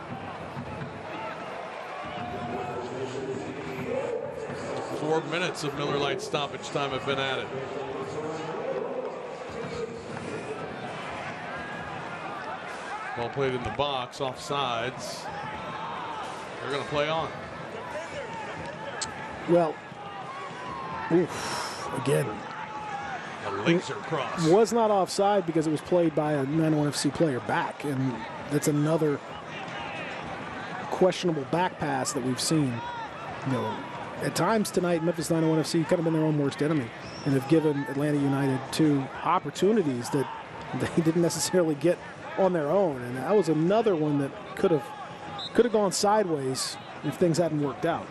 4 minutes of Miller Lite stoppage time have been added. Ball played in the box, offsides. They're going to play on. Well, again, a laser cross. Was not offside because it was played by a 9-1 FC player back, and that's another questionable back pass that we've seen. You know, at times tonight, Memphis 9-1 FC kind of been their own worst enemy and have given Atlanta United 2 opportunities that they didn't necessarily get on their own, and that was another one that could have gone sideways if things hadn't worked out.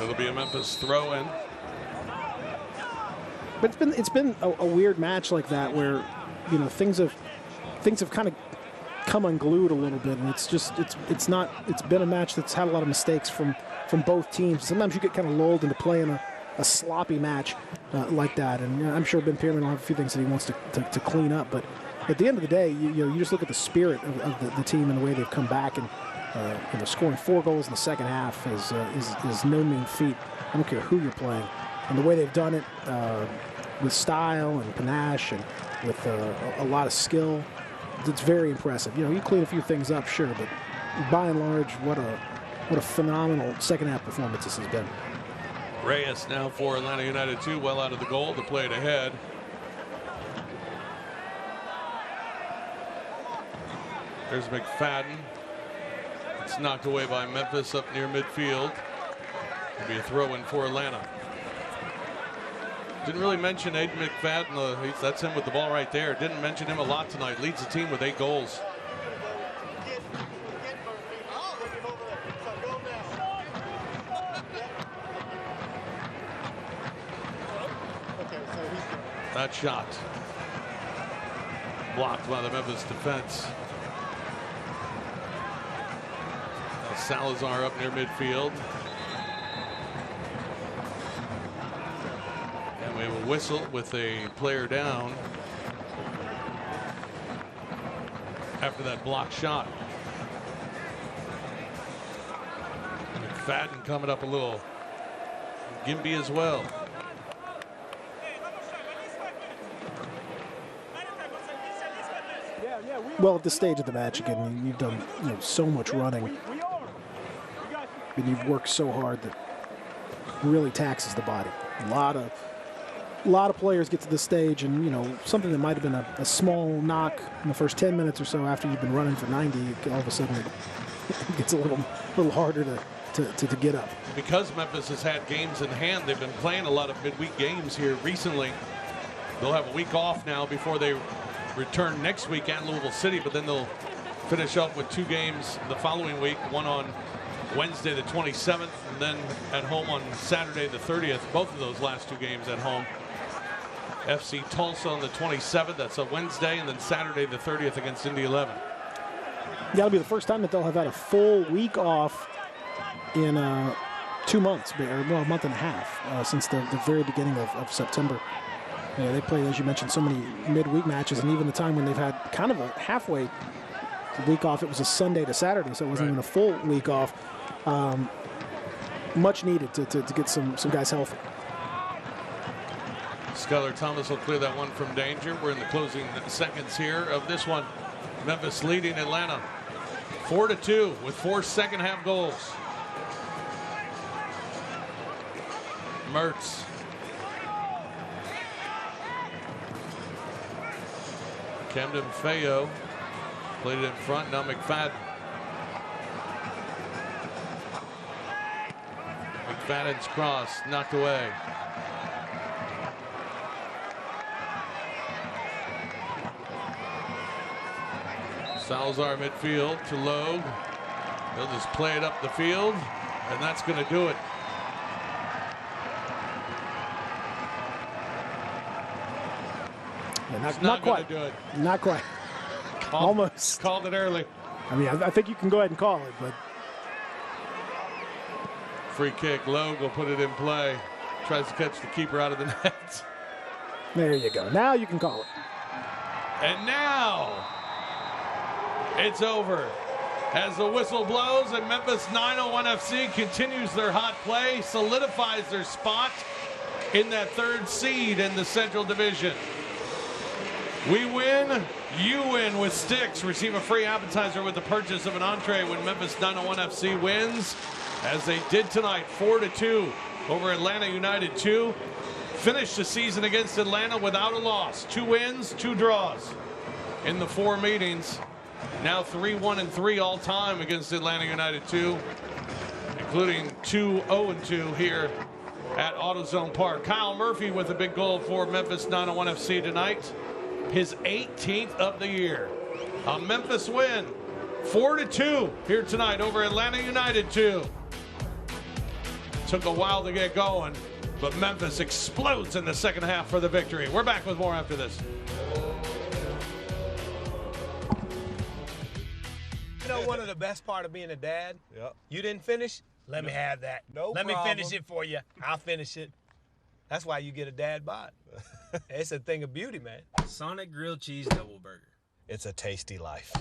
It'll be a Memphis throw-in. But it's been a weird match like that where, you know, things have kind of come unglued a little bit, and it's been a match that's had a lot of mistakes from both teams. Sometimes you get kind of lulled into playing a sloppy match like that, and I'm sure Ben Pierman will have a few things that he wants to clean up. But at the end of the day, you just look at the spirit of the team and the way they've come back, and Scoring 4 goals in the second half is no mean feat. I don't care who you're playing. And the way they've done it with style and panache and with a lot of skill, it's very impressive. You clean a few things up, sure, but by and large, what a phenomenal second half performance this has been. Reyes now for Atlanta United 2, well out of the goal to play it ahead. There's McFadden. It's knocked away by Memphis up near midfield. It'll be a throw-in for Atlanta. Didn't really mention Aiden McFadden. That's him with the ball right there. Didn't mention him a lot tonight. Leads the team with 8 goals. That shot blocked by the Memphis defense. Now Salazar up near midfield. And we have a whistle with a player down after that blocked shot. McFadden coming up a little gimpy as well. Well, at this stage of the match, again, you've done so much running, and you've worked so hard that really taxes the body. A lot of players get to this stage, and something that might have been a small knock in the first 10 minutes or so after you've been running for 90, all of a sudden it gets a little harder to get up. Because Memphis has had games in hand, they've been playing a lot of midweek games here recently. They'll have a week off now before they return next week at Louisville City, but then they'll finish up with 2 games the following week, one on Wednesday the 27th and then at home on Saturday the 30th. Both of those last 2 games at home. FC Tulsa on the 27th, that's a Wednesday, and then Saturday the 30th against Indy 11. That'll be the first time that they'll have had a full week off in 2 months, or a month and a half, since the very beginning of September. They played, as you mentioned, so many midweek matches, and even the time when they've had kind of a halfway week off, it was a Sunday to Saturday, so it wasn't even a full week off. Much needed to get some guys healthy. Skylar Thomas will clear that one from danger. We're in the closing seconds here of this one. Memphis leading Atlanta 4-2 with 4 second half goals. Mertz. Camden Feo played it in front. Now McFadden. McFadden's cross knocked away. Salazar midfield to Logue. They'll just play it up the field, and that's going to do it. Yeah, not quite. Do it. Not quite. Almost. Called it early. I mean, I think you can go ahead and call it, but. Free kick. Logue will put it in play. Tries to catch the keeper out of the net. There you go. Now you can call it. And now it's over. As the whistle blows and Memphis 901 FC continues their hot play, solidifies their spot in that 3rd seed in the Central Division. We win, you win with Sticks. Receive a free appetizer with the purchase of an entree when Memphis 901 FC wins, as they did tonight, 4-2 over Atlanta United 2. Finished the season against Atlanta without a loss. 2 wins, 2 draws in the 4 meetings. Now 3-1-3 all time against Atlanta United 2, including 2-0-2 here at AutoZone Park. Kyle Murphy with a big goal for Memphis 901 FC tonight. His 18th of the year. A Memphis win, 4-2 here tonight over Atlanta United 2. Took a while to get going, but Memphis explodes in the second half for the victory. We're back with more after this. You know, one of the best part of being a dad, you didn't finish, let me have that. Let me finish it for you. I'll finish it. That's why you get a dad bod. It's a thing of beauty, man. Sonic Grilled Cheese Double Burger. It's a tasty life.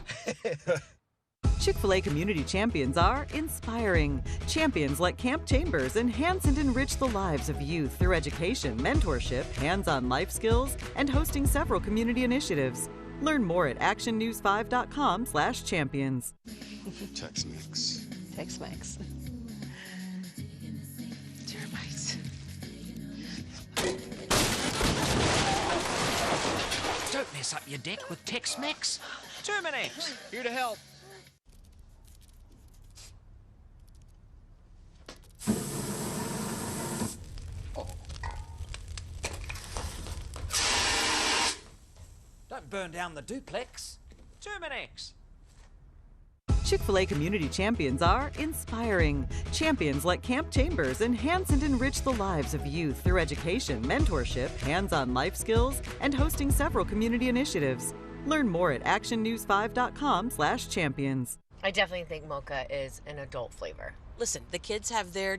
Chick-fil-A Community Champions are inspiring. Champions like Camp Chambers enhance and enrich the lives of youth through education, mentorship, hands-on life skills, and hosting several community initiatives. Learn more at actionnews5.com/champions. Tex-Mex. Tex-Mex. Termites. Don't mess up your deck with Tex-Mex. Terminex. Here to help. Don't burn down the duplex. Terminex. Chick-fil-A Community Champions are inspiring. Champions like Camp Chambers enhance and enrich the lives of youth through education, mentorship, hands-on life skills, and hosting several community initiatives. Learn more at actionnews5.com/champions. I definitely think mocha is an adult flavor. Listen, the kids have their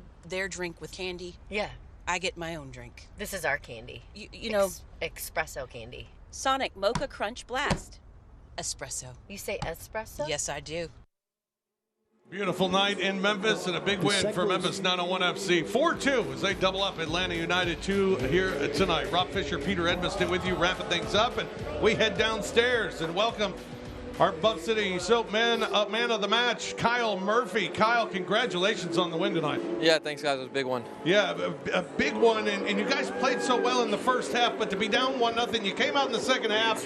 drink with candy. Yeah. I get my own drink. This is our candy. You know... espresso candy. Sonic Mocha Crunch Blast. Espresso. You say espresso? Yes, I do. Beautiful night in Memphis and a big win for Memphis 901 FC. 4-2 as they double up Atlanta United 2 here tonight. Rob Fisher, Peter Edmiston with you, wrapping things up. And we head downstairs and welcome our Buff City Soap man of the match, Kyle Murphy. Kyle, congratulations on the win tonight. Yeah, thanks, guys. It was a big one. Yeah, a big one. And you guys played so well in the first half, but to be down 1-0, you came out in the second half.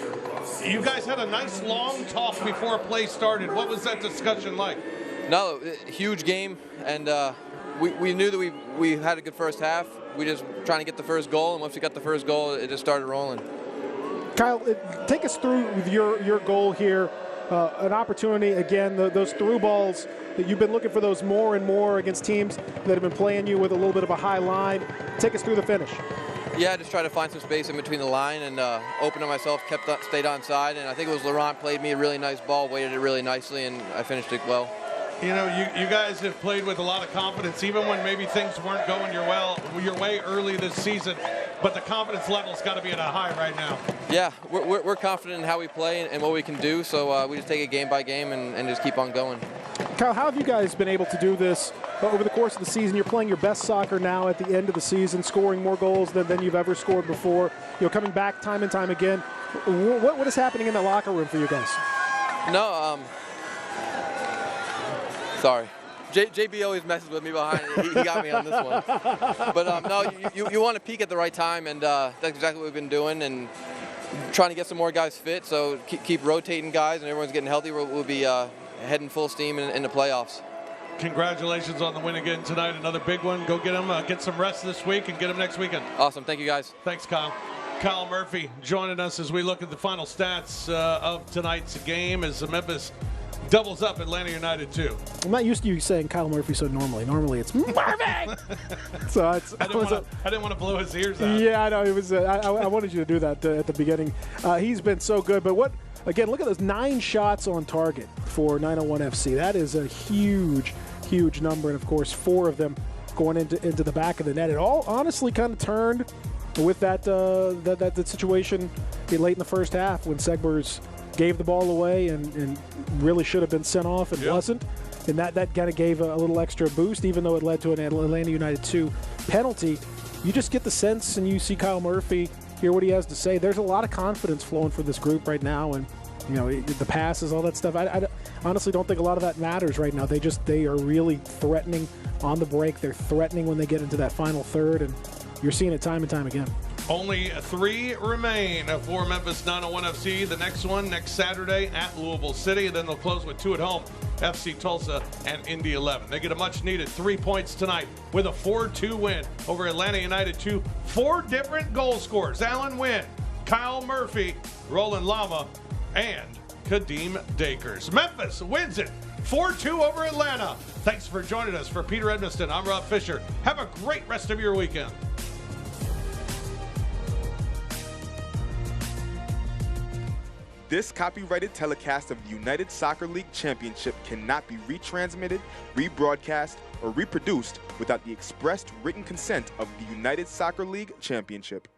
You guys had a nice long talk before play started. What was that discussion like? No, huge game, and we knew that we had a good first half. We just trying to get the first goal, and once we got the first goal, it just started rolling. Kyle, take us through with your goal here. An opportunity, again, those through balls, that you've been looking for those more and more against teams that have been playing you with a little bit of a high line. Take us through the finish. Yeah, just try to find some space in between the line and open to myself, stayed on side, and I think it was Laurent played me a really nice ball, weighted it really nicely, and I finished it well. You know, you guys have played with a lot of confidence, even when maybe things weren't going your way early this season. But the confidence level's got to be at a high right now. Yeah, we're confident in how we play and what we can do, so we just take it game by game and just keep on going. Kyle, how have you guys been able to do this over the course of the season? You're playing your best soccer now at the end of the season, scoring more goals than you've ever scored before. You know, coming back time and time again. What is happening in the locker room for you guys? No, sorry. JB always messes with me behind. He got me on this one. But no, you want to peak at the right time, and that's exactly what we've been doing, and trying to get some more guys fit. So keep rotating guys, and everyone's getting healthy. We'll be heading full steam in the playoffs. Congratulations on the win again tonight. Another big one. Go get them. Get some rest this week and get them next weekend. Awesome. Thank you, guys. Thanks, Kyle. Kyle Murphy joining us as we look at the final stats of tonight's game as Memphis doubles up Atlanta United 2. I'm not used to you saying Kyle Murphy so normally. Normally it's Murphy. So I didn't want to blow his ears out. Yeah, I know. It was. I wanted you to do that at the beginning. He's been so good. But again, look at those 9 shots on target for 901 FC. That is a huge number. And of course, 4 of them going into the back of the net. It all honestly kind of turned with that situation late in the first half when Segbers gave the ball away and really should have been sent off and wasn't. And that kind of gave a little extra boost, even though it led to an Atlanta United 2 penalty. You just get the sense, and you see Kyle Murphy, hear what he has to say. There's a lot of confidence flowing for this group right now, and you know the passes, all that stuff. I honestly don't think a lot of that matters right now. They are really threatening on the break. They're threatening when they get into that final third, and you're seeing it time and time again. Only 3 remain for Memphis 901 FC. The next one next Saturday at Louisville City, and then they'll close with 2 at home, FC Tulsa and Indy 11. They get a much-needed 3 points tonight with a 4-2 win over Atlanta United 2. 4 different goal scorers: Alan Wynn, Kyle Murphy, Roland Lama, and Kadeem Dakers. Memphis wins it 4-2 over Atlanta. Thanks for joining us. For Peter Edmiston, I'm Rob Fisher. Have a great rest of your weekend. This copyrighted telecast of the United Soccer League Championship cannot be retransmitted, rebroadcast, or reproduced without the expressed written consent of the United Soccer League Championship.